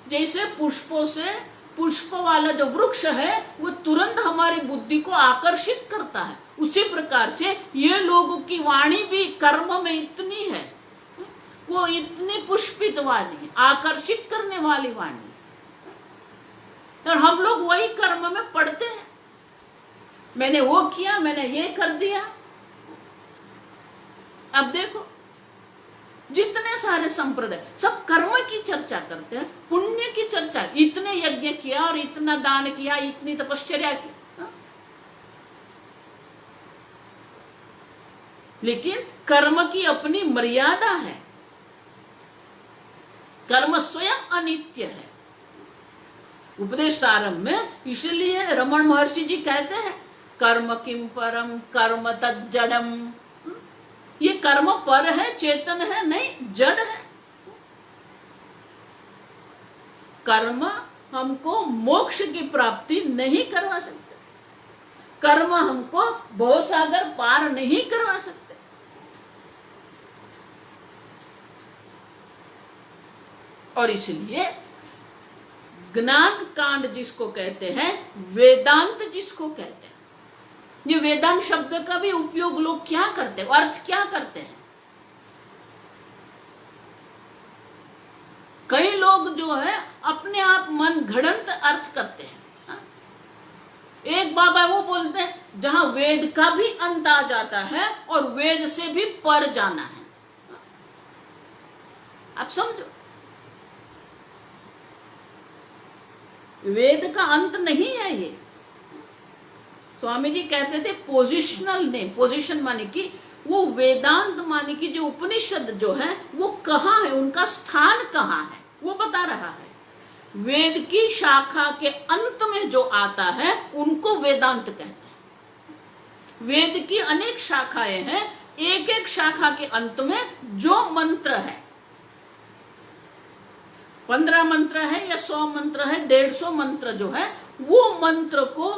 Speaker 1: जैसे पुष्पों से, पुष्प वाला जो वृक्ष है वो तुरंत हमारी बुद्धि को आकर्षित करता है, उसी प्रकार से ये लोगों की वाणी भी कर्म में इतनी है, वो इतनी पुष्पित वाणी, आकर्षित करने वाली वाणी। और हम लोग वही कर्म में पड़ते हैं, मैंने वो किया, मैंने ये कर दिया। अब देखो, जितने सारे संप्रदाय सब कर्म की चर्चा करते हैं, पुण्य की चर्चा, इतने यज्ञ किया और इतना दान किया, इतनी तपश्चर्या की, लेकिन कर्म की अपनी मर्यादा है। कर्म स्वयं अनित्य है। उपदेश सारम में इसलिए रमण महर्षि जी कहते हैं, कर्म किम परम कर्म तज्जडम। ये कर्म पर है, चेतन है नहीं, जड़ है। कर्म हमको मोक्ष की प्राप्ति नहीं करवा सकते, कर्म हमको भवसागर पार नहीं करवा सकते। और इसलिए ज्ञान कांड जिसको कहते हैं, वेदांत जिसको कहते हैं, ये वेदांत शब्द का भी उपयोग लोग क्या करते हैं, अर्थ क्या करते हैं? कई लोग जो है अपने आप मन घड़ंत अर्थ करते हैं। एक बाबा वो बोलते हैं जहां वेद का भी अंत आ जाता है और वेद से भी पर जाना है। आप समझो, वेद का अंत नहीं है ये। स्वामी जी कहते थे पोजिशनल ने, पोजिशन माने कि वो वेदांत माने कि जो उपनिषद जो है वो कहाँ है, उनका स्थान कहाँ है, वो बता रहा है। वेद की शाखा के अंत में जो आता है उनको वेदांत कहते हैं। वेद की अनेक शाखाएं हैं, एक एक शाखा के अंत में जो मंत्र है, 15 मंत्र है या 100 मंत्र है, 150 मंत्र जो है, वो मंत्र को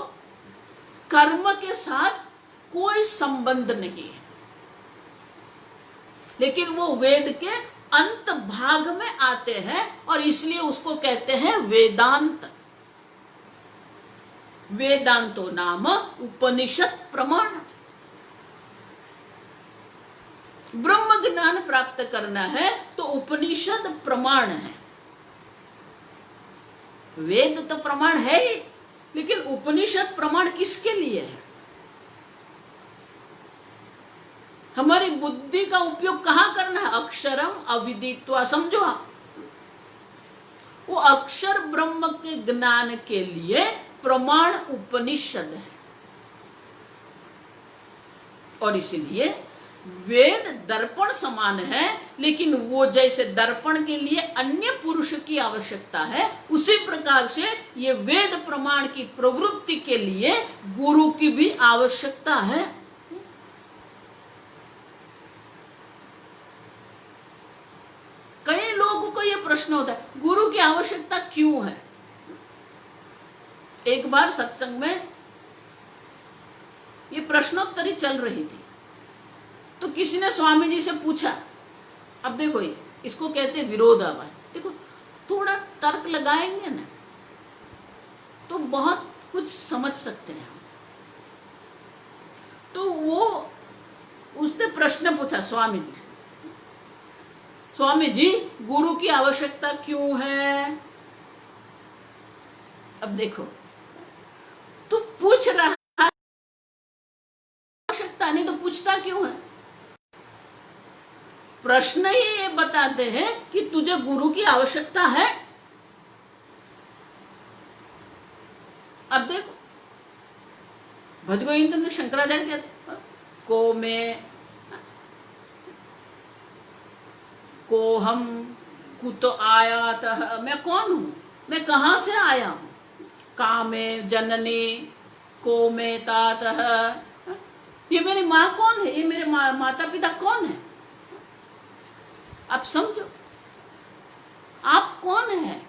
Speaker 1: कर्म के साथ कोई संबंध नहीं है, लेकिन वो वेद के अंत भाग में आते हैं और इसलिए उसको कहते हैं वेदांत। वेदांतो नाम उपनिषद प्रमाण। ब्रह्म ज्ञान प्राप्त करना है तो उपनिषद प्रमाण है। वेद तो प्रमाण है ही, लेकिन उपनिषद प्रमाण किसके लिए है? हमारी बुद्धि का उपयोग कहाँ करना है? अक्षरम अविदित्वा, समझो आप, वो अक्षर ब्रह्म के ज्ञान के लिए प्रमाण उपनिषद है। और इसलिए वेद दर्पण समान है, लेकिन वो जैसे दर्पण के लिए अन्य पुरुष की आवश्यकता है, उसी प्रकार से ये वेद प्रमाण की प्रवृत्ति के लिए गुरु की भी आवश्यकता है। कई लोगों को यह प्रश्न होता है, गुरु की आवश्यकता क्यों है? एक बार सत्संग में ये प्रश्नोत्तरी चल रही थी, तो किसी ने स्वामी जी से पूछा, अब देखो ये इसको कहते विरोधाभास, देखो थोड़ा तर्क लगाएंगे ना तो बहुत कुछ समझ सकते हैं। तो वो उसने प्रश्न पूछा स्वामी जी से, स्वामी जी गुरु की आवश्यकता क्यों है? अब देखो, तू पूछ रहा है आवश्यकता, नहीं तो पूछता क्यों है? प्रश्न ही ये बताते हैं कि तुझे गुरु की आवश्यकता है। अब देखो, भजगोविंद में शंकराचार्य कहते को में को हम कुत आयातः, मैं कौन हूं, मैं कहां से आया हूं? कामे जननी को में तातः, ये मेरी माँ कौन है, ये मेरे माता पिता कौन है? आप समझो, आप कौन है?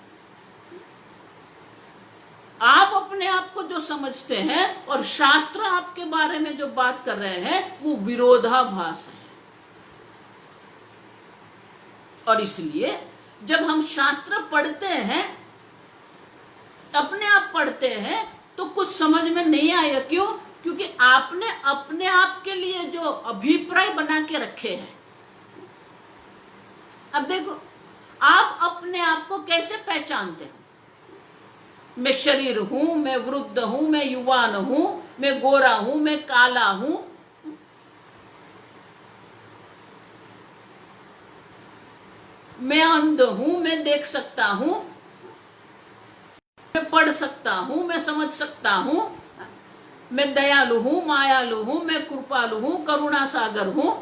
Speaker 1: आप अपने आप को जो समझते हैं और शास्त्र आपके बारे में जो बात कर रहे हैं वो विरोधाभास है। और इसलिए जब हम शास्त्र पढ़ते हैं, अपने आप पढ़ते हैं, तो कुछ समझ में नहीं आएगा। क्यों? क्योंकि आपने अपने आप के लिए जो अभिप्राय बना के रखे हैं। अब देखो, आप अपने आप को कैसे पहचानते हो? मैं शरीर हूं, मैं वृद्ध हूं, मैं युवान हूं, मैं गोरा हूं, मैं काला हूं, मैं अंध हूं, मैं देख सकता हूं, मैं पढ़ सकता हूं, मैं समझ सकता हूं, मैं दयालु हूं, मायालु हूं, मैं कृपालु हूं, करुणा सागर हूं,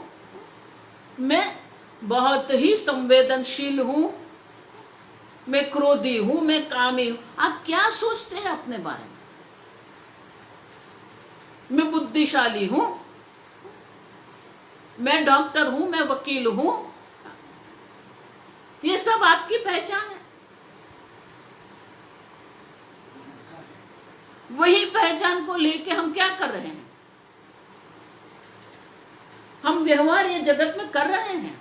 Speaker 1: मैं बहुत ही संवेदनशील हूं, मैं क्रोधी हूं, मैं कामी हूं। आप क्या सोचते हैं अपने बारे में? मैं बुद्धिशाली हूं, मैं डॉक्टर हूं, मैं वकील हूं, ये सब आपकी पहचान है। वही पहचान को लेके हम क्या कर रहे हैं? हम व्यवहार ये जगत में कर रहे हैं।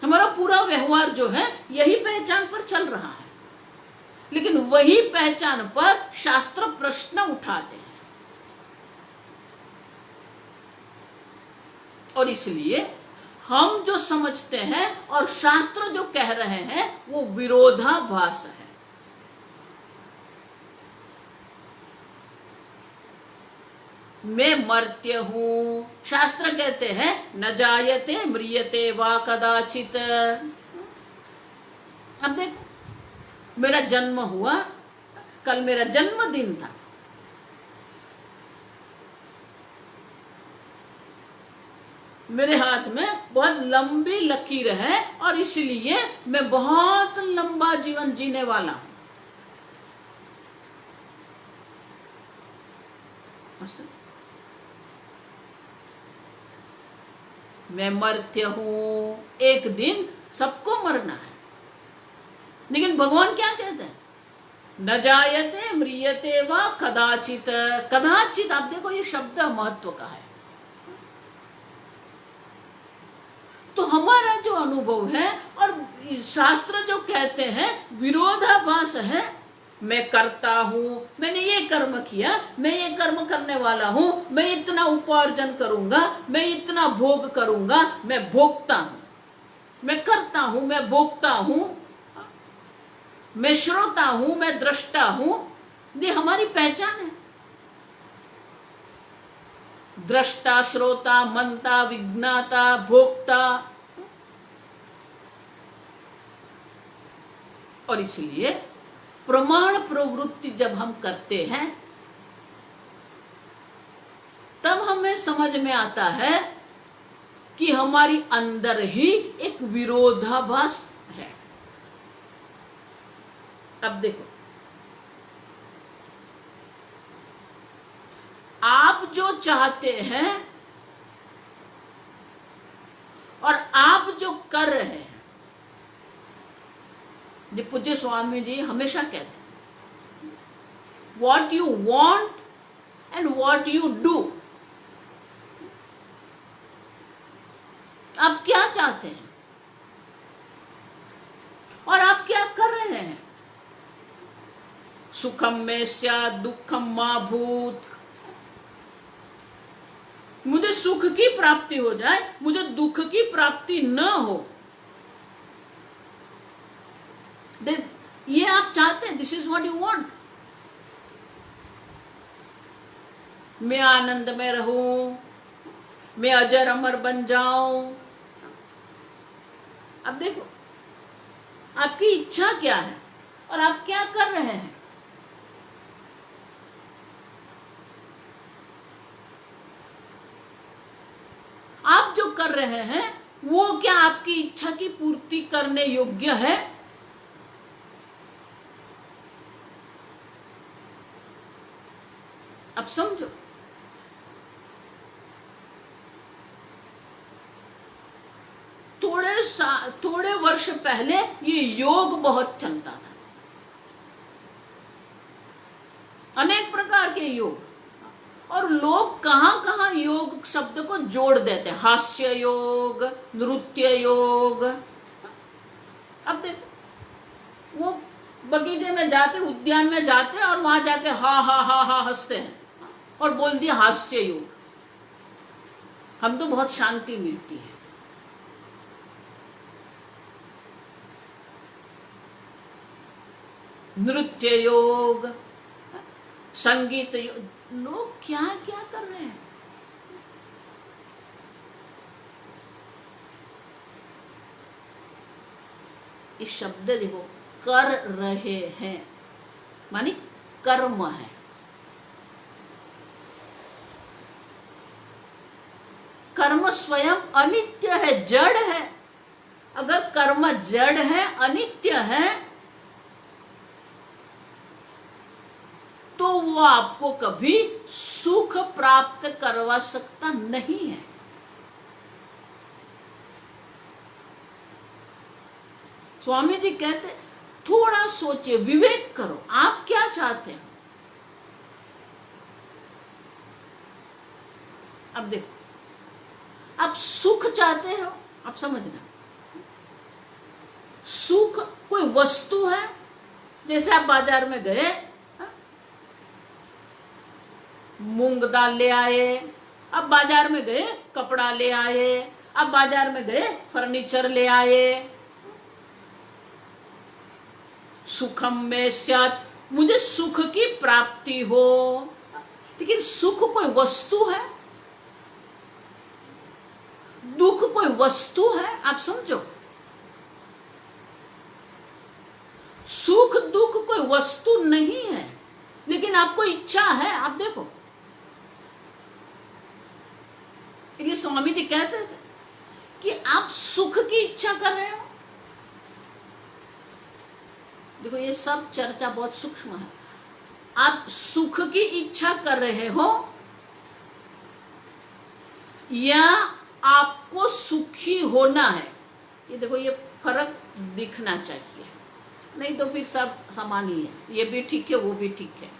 Speaker 1: हमारा पूरा व्यवहार जो है यही पहचान पर चल रहा है, लेकिन वही पहचान पर शास्त्र प्रश्न उठाते हैं। और इसलिए हम जो समझते हैं और शास्त्र जो कह रहे हैं वो विरोधाभास है। मैं मर्त्य हूं, शास्त्र कहते हैं न जायते म्रियते वा कदाचित। अब देखो, मेरा जन्म हुआ, कल मेरा जन्मदिन था, मेरे हाथ में बहुत लंबी लकीर है और इसलिए मैं बहुत लंबा जीवन जीने वाला हूं। मैं मर्त्य हूं, एक दिन सबको मरना है, लेकिन भगवान क्या कहते हैं? न जायते म्रियते वा कदाचित। कदाचित, आप देखो ये शब्द महत्व का है। तो हमारा जो अनुभव है और शास्त्र जो कहते हैं विरोधाभास है। मैं करता हूं, मैंने ये कर्म किया, मैं ये कर्म करने वाला हूं, मैं इतना उपार्जन करूंगा, मैं इतना भोग करूंगा, मैं भोगता हूं, मैं करता हूं, मैं भोगता हूं। मैं श्रोता हूं, मैं दृष्टा हूं, ये हमारी पहचान है। दृष्टा, श्रोता, मनता, विज्ञाता, भोक्ता। और इसलिए प्रमाण प्रवृत्ति जब हम करते हैं तब हमें समझ में आता है कि हमारी अंदर ही एक विरोधाभास है। अब देखो, आप जो चाहते हैं और आप जो कर रहे हैं, जो पूज्य स्वामी जी हमेशा कहते हैं, what you want and what you do. आप क्या चाहते हैं और आप क्या कर रहे हैं। सुखम में स्यात् दुखम मा भूत्। मुझे सुख की प्राप्ति हो जाए, मुझे दुख की प्राप्ति न हो, ये आप चाहते हैं। This is what you want. मैं आनंद में रहूं, मैं अजर अमर बन जाऊं। अब देखो, आपकी इच्छा क्या है और आप क्या कर रहे हैं। आप जो कर रहे हैं वो क्या आपकी इच्छा की पूर्ति करने योग्य है। अब समझो, थोड़े वर्ष पहले ये योग बहुत चलता था, अनेक प्रकार के योग, और लोग कहां कहां योग शब्द को जोड़ देते हैं। हास्य योग, नृत्य योग। अब देखो, वो बगीचे में जाते, उद्यान में जाते और वहां जाके हा हा हा हा हंसते हैं और बोल दिया हास्य योग। हम तो बहुत शांति मिलती है। नृत्य योग, संगीत योग, लोग क्या क्या कर रहे हैं। ये शब्द देखो, कर रहे हैं मानी कर्म है। कर्म स्वयं अनित्य है, जड़ है। अगर कर्म जड़ है, अनित्य है, तो वो आपको कभी सुख प्राप्त करवा सकता नहीं है। स्वामी जी कहते, थोड़ा सोचिए, विवेक करो, आप क्या चाहते हैं। अब देखो, आप सुख चाहते हो, आप समझना, सुख कोई वस्तु है। जैसे आप बाजार में गए, मूंग दाल ले आए, अब बाजार में गए कपड़ा ले आए, अब बाजार में गए फर्नीचर ले आए। सुखम में स्यात्, मुझे सुख की प्राप्ति हो। लेकिन सुख कोई वस्तु है, दुख कोई वस्तु है, आप समझो। सुख दुख कोई वस्तु नहीं है, लेकिन आपको इच्छा है। आप देखो, ये स्वामी जी कहते थे कि आप सुख की इच्छा कर रहे हो। देखो, ये सब चर्चा बहुत सूक्ष्म है। आप सुख की इच्छा कर रहे हो या आपको सुखी होना है। ये देखो, ये फर्क दिखना चाहिए, नहीं तो फिर सब समान ही है। ये भी ठीक है, वो भी ठीक है।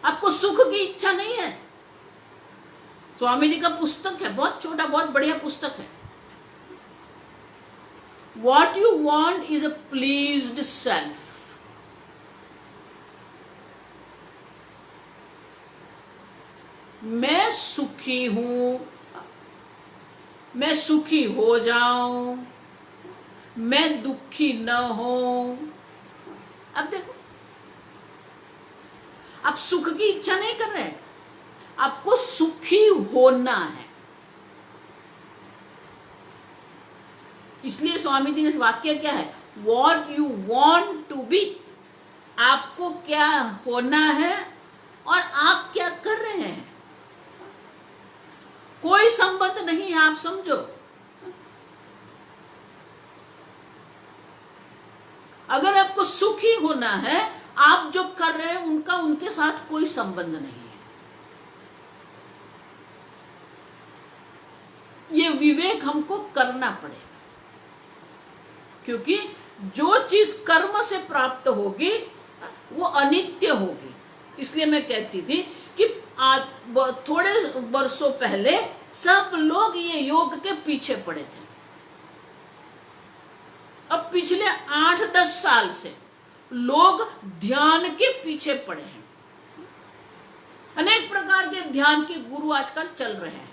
Speaker 1: आपको सुख की इच्छा नहीं है। स्वामी जी का पुस्तक है, बहुत छोटा, बहुत बढ़िया पुस्तक है। What you want is a pleased self. मैं सुखी हूं, मैं सुखी हो जाऊं, मैं दुखी न हूं। अब देखो, आप सुख की इच्छा नहीं कर रहे, आपको सुखी होना है। इसलिए स्वामी जी ने वाक्य क्या है, what you want to be, आपको क्या होना है और आप क्या कर रहे हैं, कोई संबंध नहीं है, आप समझो। अगर आपको सुखी होना है, आप जो कर रहे हैं उनका उनके साथ कोई संबंध नहीं है। ये विवेक हमको करना पड़ेगा, क्योंकि जो चीज कर्म से प्राप्त होगी वो अनित्य होगी। इसलिए मैं कहती थी कि थोड़े वर्षों पहले सब लोग ये योग के पीछे पड़े थे। अब पिछले 8-10 साल से लोग ध्यान के पीछे पड़े हैं। अनेक प्रकार के ध्यान के गुरु आजकल चल रहे हैं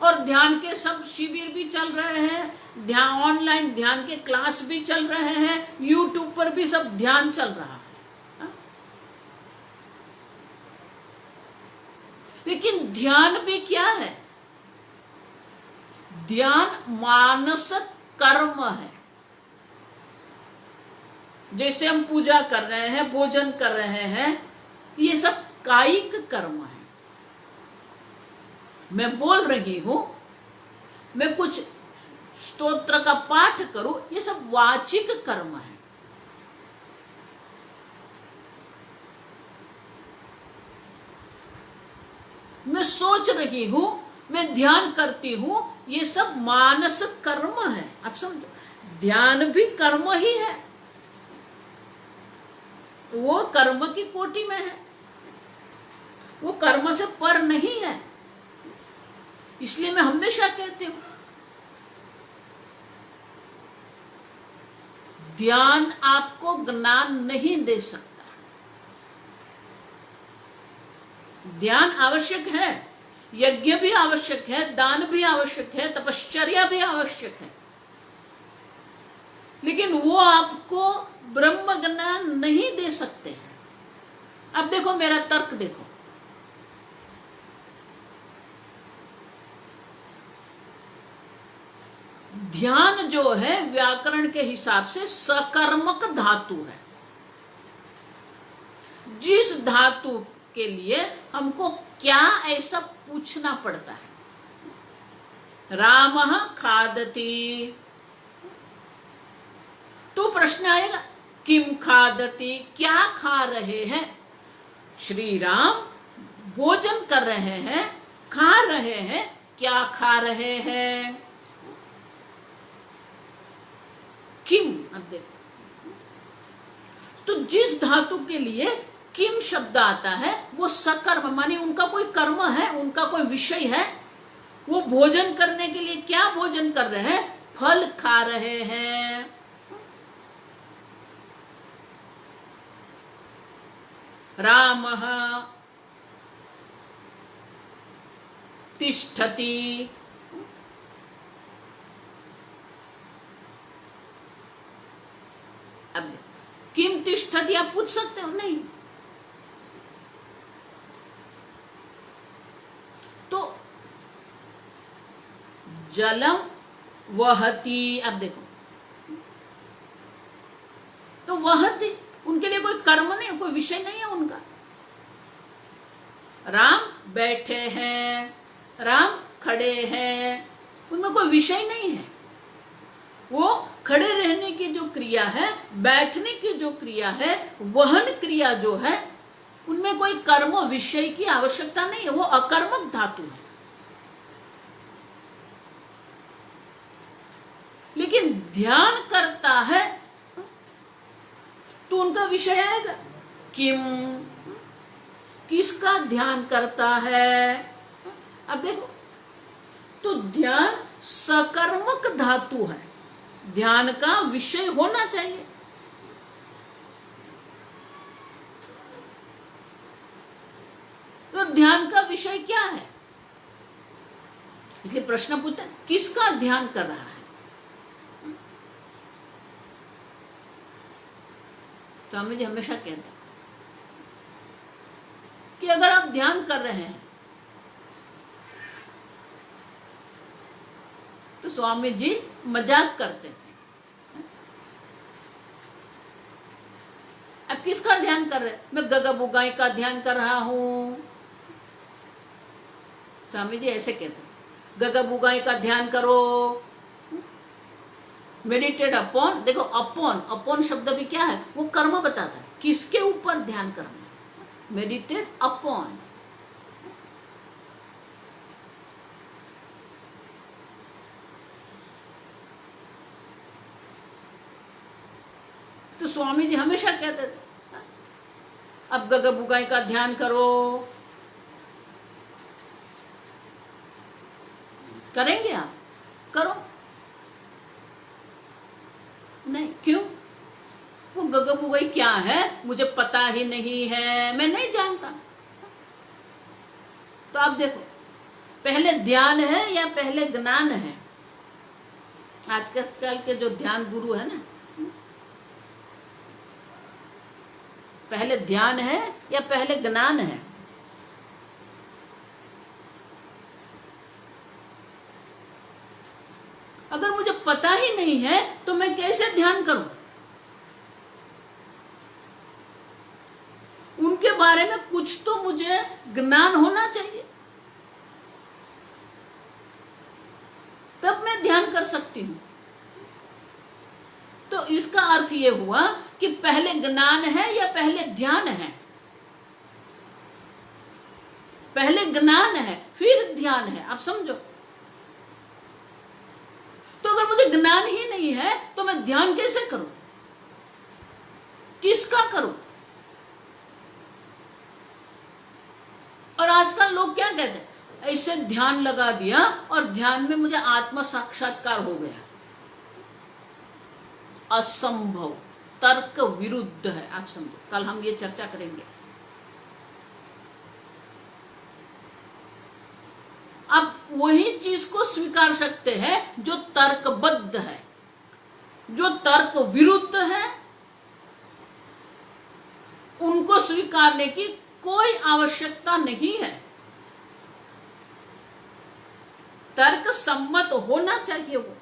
Speaker 1: और ध्यान के सब शिविर भी चल रहे हैं, ध्यान ऑनलाइन ध्यान के क्लास भी चल रहे हैं, यूट्यूब पर भी सब ध्यान चल रहा है। लेकिन ध्यान भी क्या है? ध्यान मानस कर्म है। जैसे हम पूजा कर रहे हैं, भोजन कर रहे हैं, ये सब कायिक कर्म है। मैं बोल रही हूं, मैं कुछ स्तोत्र का पाठ करूं, ये सब वाचिक कर्म है। मैं सोच रही हूं, मैं ध्यान करती हूं, ये सब मानस कर्म है। आप समझो, ध्यान भी कर्म ही है, वो कर्म की कोटि में है, वो कर्म से पर नहीं है। इसलिए मैं हमेशा कहती हूं, ध्यान आपको ज्ञान नहीं दे सकता। ध्यान आवश्यक है, यज्ञ भी आवश्यक है, दान भी आवश्यक है, तपश्चर्या भी आवश्यक है, लेकिन वो आपको ब्रह्म ज्ञान नहीं दे सकते हैं। अब देखो, मेरा तर्क देखो, ध्यान जो है व्याकरण के हिसाब से सकर्मक धातु है। जिस धातु के लिए हमको क्या ऐसा पूछना पड़ता है, रामः खादति, तो प्रश्न आएगा किम खादति, क्या खा रहे हैं? श्री राम भोजन कर रहे हैं, खा रहे हैं, क्या खा रहे हैं? किम। अब देखो, तो जिस धातु के लिए किम शब्द आता है वो सकर्म, मानी उनका कोई कर्म है, उनका कोई विषय है। वो भोजन करने के लिए क्या भोजन कर रहे हैं? फल खा रहे हैं। रामः तिष्ठति, अब किम तिष्ठति आप पूछ सकते हो? नहीं। तो जलम वहति, अब देखो, तो वहति उनके लिए कोई कर्म नहीं, कोई विषय नहीं है उनका। राम बैठे हैं, राम खड़े हैं, उनमें कोई विषय नहीं है। वो खड़े रहने की जो क्रिया है, बैठने की जो क्रिया है, वहन क्रिया जो है, उनमें कोई कर्म विषय की आवश्यकता नहीं है, वो अकर्मक धातु है। लेकिन ध्यान करता है तो उनका विषय आएगा, किम, किसका ध्यान करता है? अब देखो, तो ध्यान सकर्मक धातु है, ध्यान का विषय होना चाहिए। तो ध्यान का विषय क्या है? इसलिए प्रश्न पूछते हैं, किसका ध्यान कर रहा है? स्वामी जी हमेशा कहते हैं कि अगर आप ध्यान कर रहे हैं तो स्वामी जी मजाक करते थे। अब किसका ध्यान कर रहे हैं? मैं गगा बुगाई का ध्यान कर रहा हूं। स्वामी जी ऐसे कहते हैं, गगा बुगाई का ध्यान करो, मेडिटेट अपॉन। देखो अपॉन, अपॉन शब्द भी क्या है? वो कर्म बताता है, किसके ऊपर ध्यान करना। Meditate upon. तो स्वामी जी हमेशा कहते थे अब गगा बुगाई का ध्यान करो। करेंगे आप? करो। नहीं, क्यों? वो गगा बुगाई क्या है मुझे पता ही नहीं है, मैं नहीं जानता। तो आप देखो, पहले ध्यान है या पहले ज्ञान है? आजकल के जो ध्यान गुरु है ना, पहले ध्यान है या पहले ज्ञान है? अगर मुझे पता ही नहीं है तो मैं कैसे ध्यान करूं? उनके बारे में कुछ तो मुझे ज्ञान होना चाहिए, तब मैं ध्यान कर सकती हूं। तो इसका अर्थ यह हुआ कि पहले ज्ञान है या पहले ध्यान है? पहले ज्ञान है फिर ध्यान है। आप समझो। तो अगर मुझे ज्ञान ही नहीं है तो मैं ध्यान कैसे करूं? किसका करूं? और आजकल लोग क्या कहते हैं, ऐसे ध्यान लगा दिया और ध्यान में मुझे आत्म साक्षात्कार हो गया। असंभव, तर्क विरुद्ध है। आप समझो, कल हम ये चर्चा करेंगे। आप वही चीज को स्वीकार सकते हैं जो तर्कबद्ध है। जो तर्क विरुद्ध है उनको स्वीकारने की कोई आवश्यकता नहीं है। तर्क सम्मत होना चाहिए। वो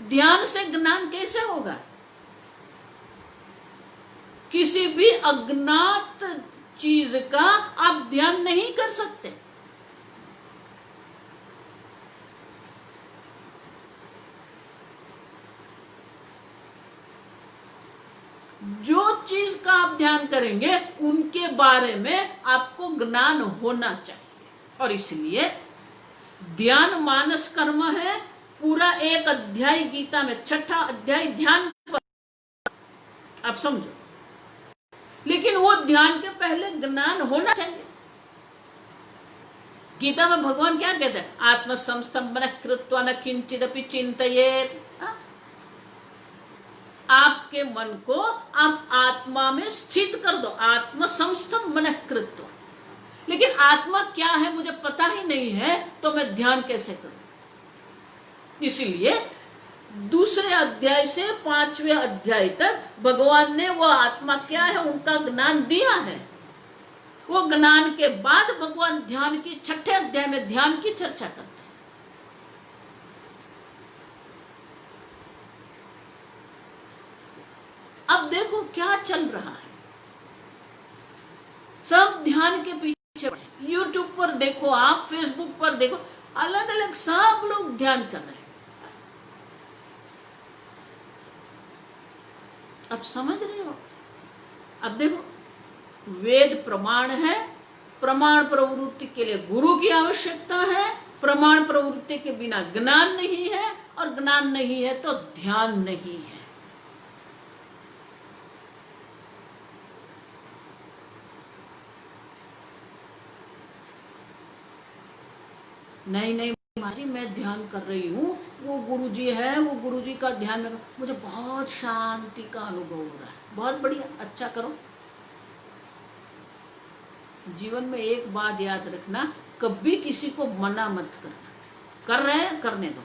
Speaker 1: ध्यान से ज्ञान कैसे होगा? किसी भी अज्ञात चीज का आप ध्यान नहीं कर सकते। जो चीज का आप ध्यान करेंगे उनके बारे में आपको ज्ञान होना चाहिए। और इसलिए ध्यान मानस कर्म है। पूरा एक अध्याय गीता में, 6ठा अध्याय ध्यान पर, आप समझो। लेकिन वो ध्यान के पहले ज्ञान होना चाहिए। गीता में भगवान क्या कहते हैं? आत्म संस्तंभन कृत्वा न किंचिदपि चिंतयेत्। आपके मन को आप आत्मा में स्थित कर दो। आत्म संस्तंभन कृत्वा। लेकिन आत्मा क्या है मुझे पता ही नहीं है, तो मैं ध्यान कैसे करूं? इसलिए दूसरे अध्याय से 5वें अध्याय तक भगवान ने वो आत्मा क्या है उनका ज्ञान दिया है। वो ज्ञान के बाद भगवान ध्यान की 6ठे अध्याय में ध्यान की चर्चा करते हैं। अब देखो क्या चल रहा है। सब ध्यान के पीछे पड़े। यूट्यूब पर देखो, आप फेसबुक पर देखो, अलग अलग सब लोग ध्यान कर रहे हैं। अब समझ रहे हो? अब देखो, वेद प्रमाण है। प्रमाण प्रवृत्ति के लिए गुरु की आवश्यकता है। प्रमाण प्रवृत्ति के बिना ज्ञान नहीं है, और ज्ञान नहीं है तो ध्यान नहीं है। नहीं नहीं माजी, मैं ध्यान कर रही हूँ, वो गुरुजी है, वो गुरुजी का ध्यान में मुझे बहुत शांति का अनुभव हो रहा है। बहुत बढ़िया, अच्छा करो। जीवन में एक बात याद रखना, कभी किसी को मना मत करना। कर रहे हैं, करने दो।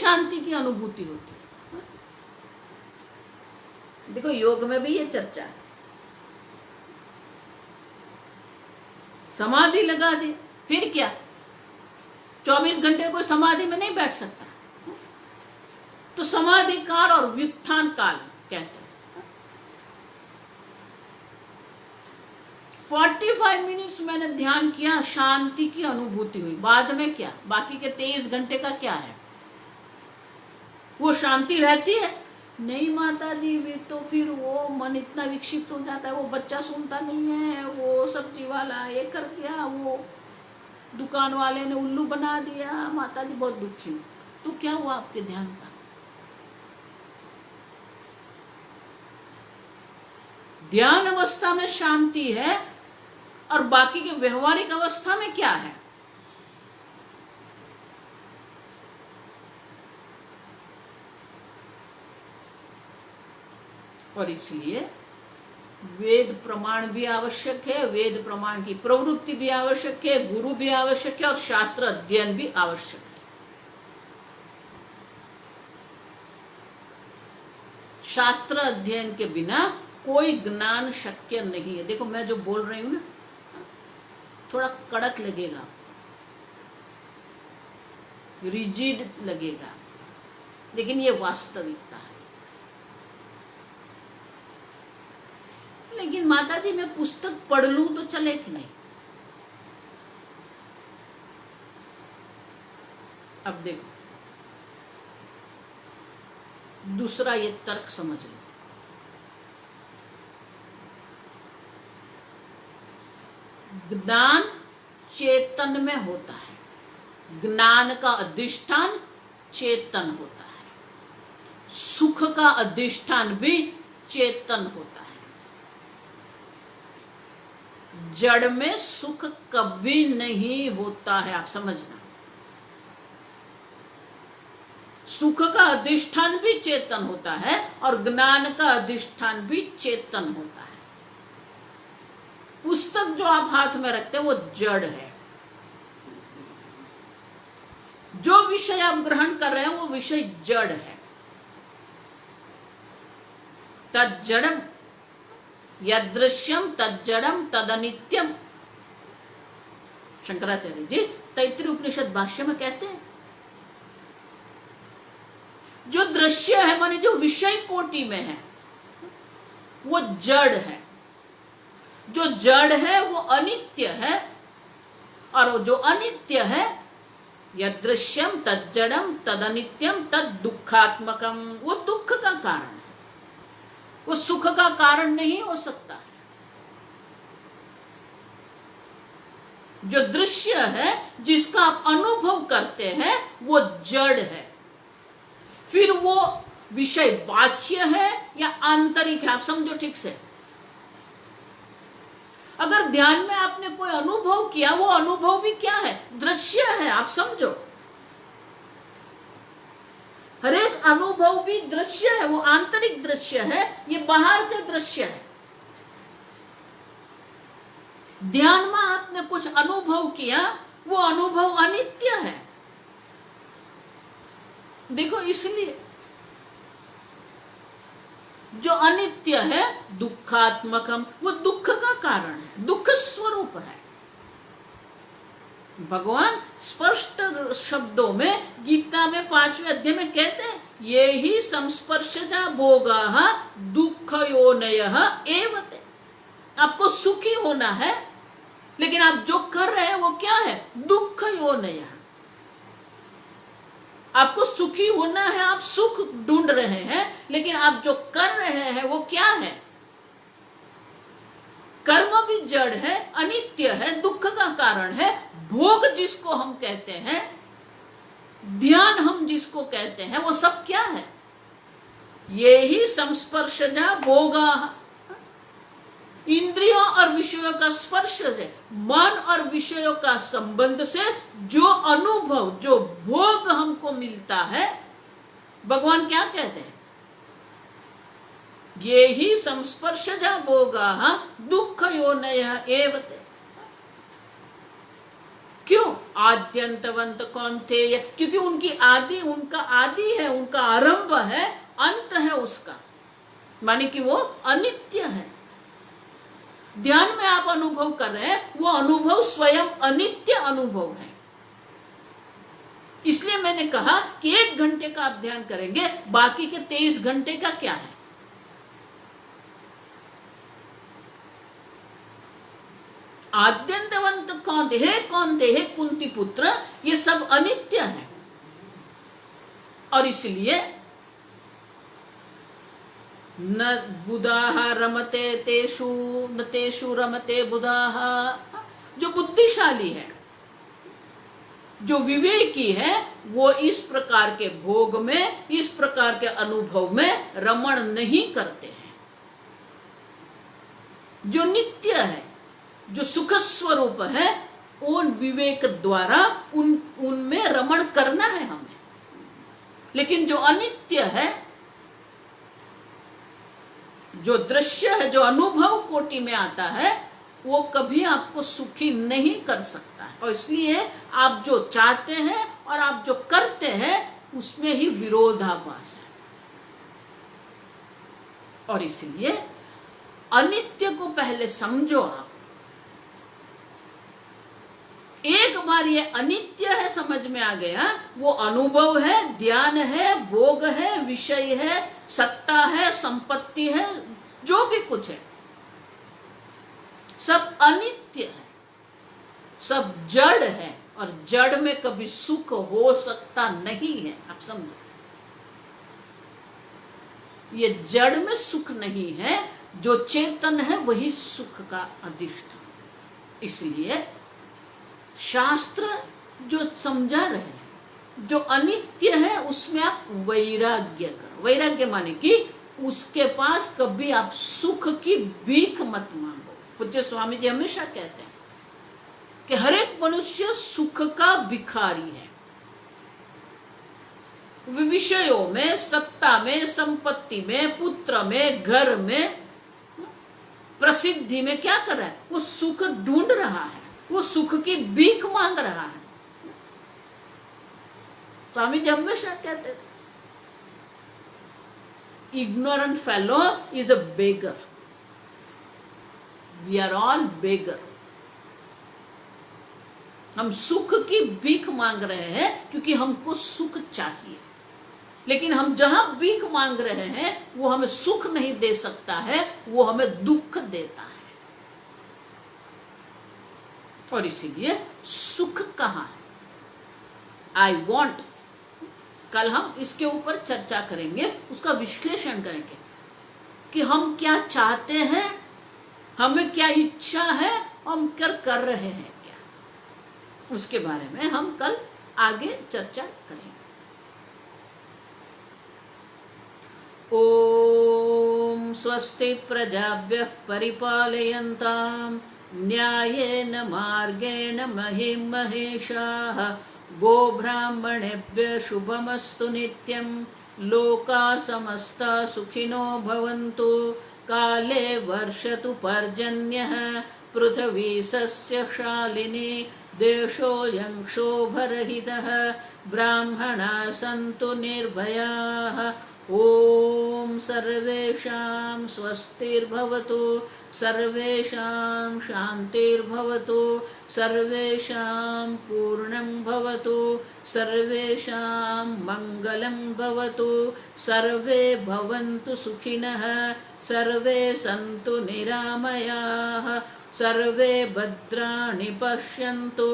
Speaker 1: शांति की अनुभूति होती है। देखो योग में भी ये चर्चा है। समाधि लगा दे, फिर क्या? 24 घंटे कोई समाधि में नहीं बैठ सकता। तो समाधि काल और व्युत्थान काल कहते हैं। 45 मिनट्स मैंने ध्यान किया, शांति की अनुभूति हुई। बाद में क्या? बाकी के 23 घंटे का क्या है? वो शांति रहती है? नहीं माता जी, वे तो फिर वो मन इतना विक्षिप्त हो जाता है, वो बच्चा सुनता नहीं है, वो सब्जी वाला ये कर दिया, वो दुकान वाले ने उल्लू बना दिया, माता जी बहुत दुखी हूँ। तो क्या हुआ आपके ध्यान का? ध्यान अवस्था में शांति है और बाकी के व्यवहारिक अवस्था में क्या है? और इसलिए वेद प्रमाण भी आवश्यक है, वेद प्रमाण की प्रवृत्ति भी आवश्यक है, गुरु भी आवश्यक है और शास्त्र अध्ययन भी आवश्यक है। शास्त्र अध्ययन के बिना कोई ज्ञान शक्य नहीं है। देखो मैं जो बोल रही हूं ना, थोड़ा कड़क लगेगा, रिजिड लगेगा, लेकिन ये वास्तविकता है। लेकिन माता जी मैं पुस्तक पढ़ लूं तो चले कि नहीं? अब देखो दूसरा ये तर्क समझ लो। ज्ञान चेतन में होता है, ज्ञान का अधिष्ठान चेतन होता है, सुख का अधिष्ठान भी चेतन होता है। जड़ में सुख कभी नहीं होता है, आप समझना। सुख का अधिष्ठान भी चेतन होता है और ज्ञान का अधिष्ठान भी चेतन होता है। पुस्तक जो आप हाथ में रखते हैं वो जड़ है। जो विषय आप ग्रहण कर रहे हैं वो विषय जड़ है। तज्जड़म यदृश्यम तज्जड़म तदनित्यम, शंकराचार्य जी तैत्तिरीय उपनिषद भाष्य में कहते हैं। जो दृश्य है माने जो विषय कोटि में है वो जड़ है। जो जड़ है वो अनित्य है, और जो अनित्य है यदृश्यम तज्जड़म तदनित्यम तद दुखात्मकम, वो दुख का कारण है, वो सुख का कारण नहीं हो सकता है। जो दृश्य है जिसका आप अनुभव करते हैं वो जड़ है। फिर वो विषय बाह्य है या आंतरिक है, आप समझो ठीक से। अगर ध्यान में आपने कोई अनुभव किया, वो अनुभव भी क्या है? दृश्य है, आप समझो। हर एक अनुभव भी दृश्य है, वो आंतरिक दृश्य है, ये बाहर के दृश्य है। ध्यान में आपने कुछ अनुभव किया, वो अनुभव अनित्य है। देखो इसलिए जो अनित्य है दुखात्मकम, वो दुख का कारण है, दुख स्वरूप है। भगवान स्पष्ट शब्दों में गीता में 5वें अध्याय में कहते हैं, ये ही संस्पर्शजा भोगाः दुःखयोनयः एवते। आपको सुखी होना है, लेकिन आप जो कर रहे हैं वो क्या है? दुःखयोनयः। आपको सुखी होना है, आप सुख ढूंढ रहे हैं, लेकिन आप जो कर रहे हैं वो क्या है? कर्म भी जड़ है, अनित्य है, दुख का कारण है। भोग जिसको हम कहते हैं, ध्यान हम जिसको कहते हैं, वो सब क्या है? ये ही संस्पर्शजा भोगाः। इंद्रियों और विषयों का स्पर्श से, मन और विषयों का संबंध से जो अनुभव, जो भोग हमको मिलता है, भगवान क्या कहते हैं? ये ही संस्पर्शजा भोगाः दुःखयोनयः एवते। क्यों? आद्यंतवंत कौन थे, क्योंकि उनकी आदि, उनका आदि है, उनका आरंभ है, अंत है उसका, माने कि वो अनित्य है। ध्यान में आप अनुभव कर रहे हैं, वो अनुभव स्वयं अनित्य अनुभव है। इसलिए मैंने कहा कि 1 घंटे का आप ध्यान करेंगे, बाकी के 23 घंटे का क्या है। आद्यंतवंत कौन देहे कुंती पुत्र, ये सब अनित्य है। और इसलिए न बुधाः रमते तेषु न तेषु रमते बुधाः, जो बुद्धिशाली है, जो विवेकी है, वो इस प्रकार के भोग में, इस प्रकार के अनुभव में रमण नहीं करते हैं। जो नित्य है, जो सुख स्वरूप है, उन विवेक द्वारा उनमें रमण करना है हमें। लेकिन जो अनित्य है, जो दृश्य है, जो अनुभव कोटि में आता है, वो कभी आपको सुखी नहीं कर सकता है। और इसलिए आप जो चाहते हैं और आप जो करते हैं, उसमें ही विरोधाभास है। और इसलिए अनित्य को पहले समझो आप। एक बार ये अनित्य है समझ में आ गया, वो अनुभव है, ध्यान है, भोग है, विषय है, सत्ता है, संपत्ति है, जो भी कुछ है, सब अनित्य है, सब जड़ है। और जड़ में कभी सुख हो सकता नहीं है। आप समझो, ये जड़ में सुख नहीं है, जो चेतन है वही सुख का अधिष्ठान। इसलिए शास्त्र जो समझा रहे हैं, जो अनित्य है उसमें आप वैराग्य करो। वैराग्य माने कि उसके पास कभी आप सुख की भीख मत मांगो। पूज्य स्वामी जी हमेशा कहते हैं कि हर एक मनुष्य सुख का भिखारी है। विषयों में, सत्ता में, संपत्ति में, पुत्र में, घर में, प्रसिद्धि में क्या कर रहा है? वो सुख ढूंढ रहा है, वो सुख की भीख मांग रहा है। स्वामी जी हमेशा कहते थे, ignorant fellow is a beggar. We are all beggar. हम सुख की भीख मांग रहे हैं क्योंकि हमको सुख चाहिए। लेकिन हम जहां भीख मांग रहे हैं वो हमें सुख नहीं दे सकता है, वो हमें दुख देता है। और इसीलिए सुख कहां है? आई वॉन्ट, कल हम इसके ऊपर चर्चा करेंगे, उसका विश्लेषण करेंगे कि हम क्या चाहते हैं, हमें क्या इच्छा है, हम कर रहे हैं क्या, उसके बारे में हम कल आगे चर्चा करेंगे। ओम स्वस्ति प्रजाभ्यः परिपालयन्तां न्यायेन मार्गेण महिं महेशाः। गोब्राह्मणेभ्यः शुभमस्तु नित्यं। लोकाः समस्ताः सुखिनो भवन्तु। काले वर्षतु पर्जन्यः। पृथिवी सस्यशालिनी। देशोऽयं क्षोभरहितः। ब्राह्मणाः सन्तु निर्भयाः। ओम सर्वेषां स्वस्तिर्भवतु। सर्वेषां शान्तिर्भवतु। सर्वेषां पूर्णं भवतु। सर्वेषां मङ्गलं भवतु। सर्वे भवन्तु सुखिनः। सर्वे सन्तु निरामयाः। सर्वे भद्राणि पश्यन्तु।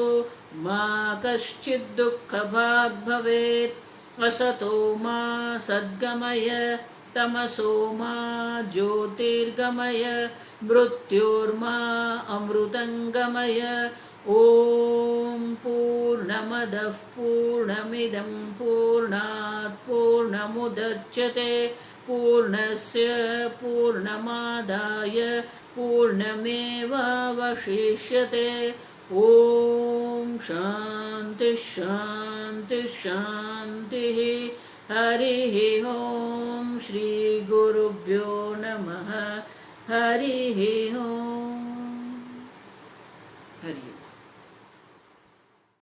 Speaker 1: मा कश्चित् दुःखभाग् भवेत्। असतो मा सद्गमय। तमसो मा ज्योतिर्गमय। मृत्योर्मा अमृतंगमय। ओम पूर्णमदः पूर्णमिदं पूर्णात् पूर्णमुदच्यते। पूर्णस्य पूर्णमादाय पूर्णमेवावशिष्यते। ओम शांति शांति शांति। हरिः ओम। श्री गुरुभ्यो नमः। हरिः ओम।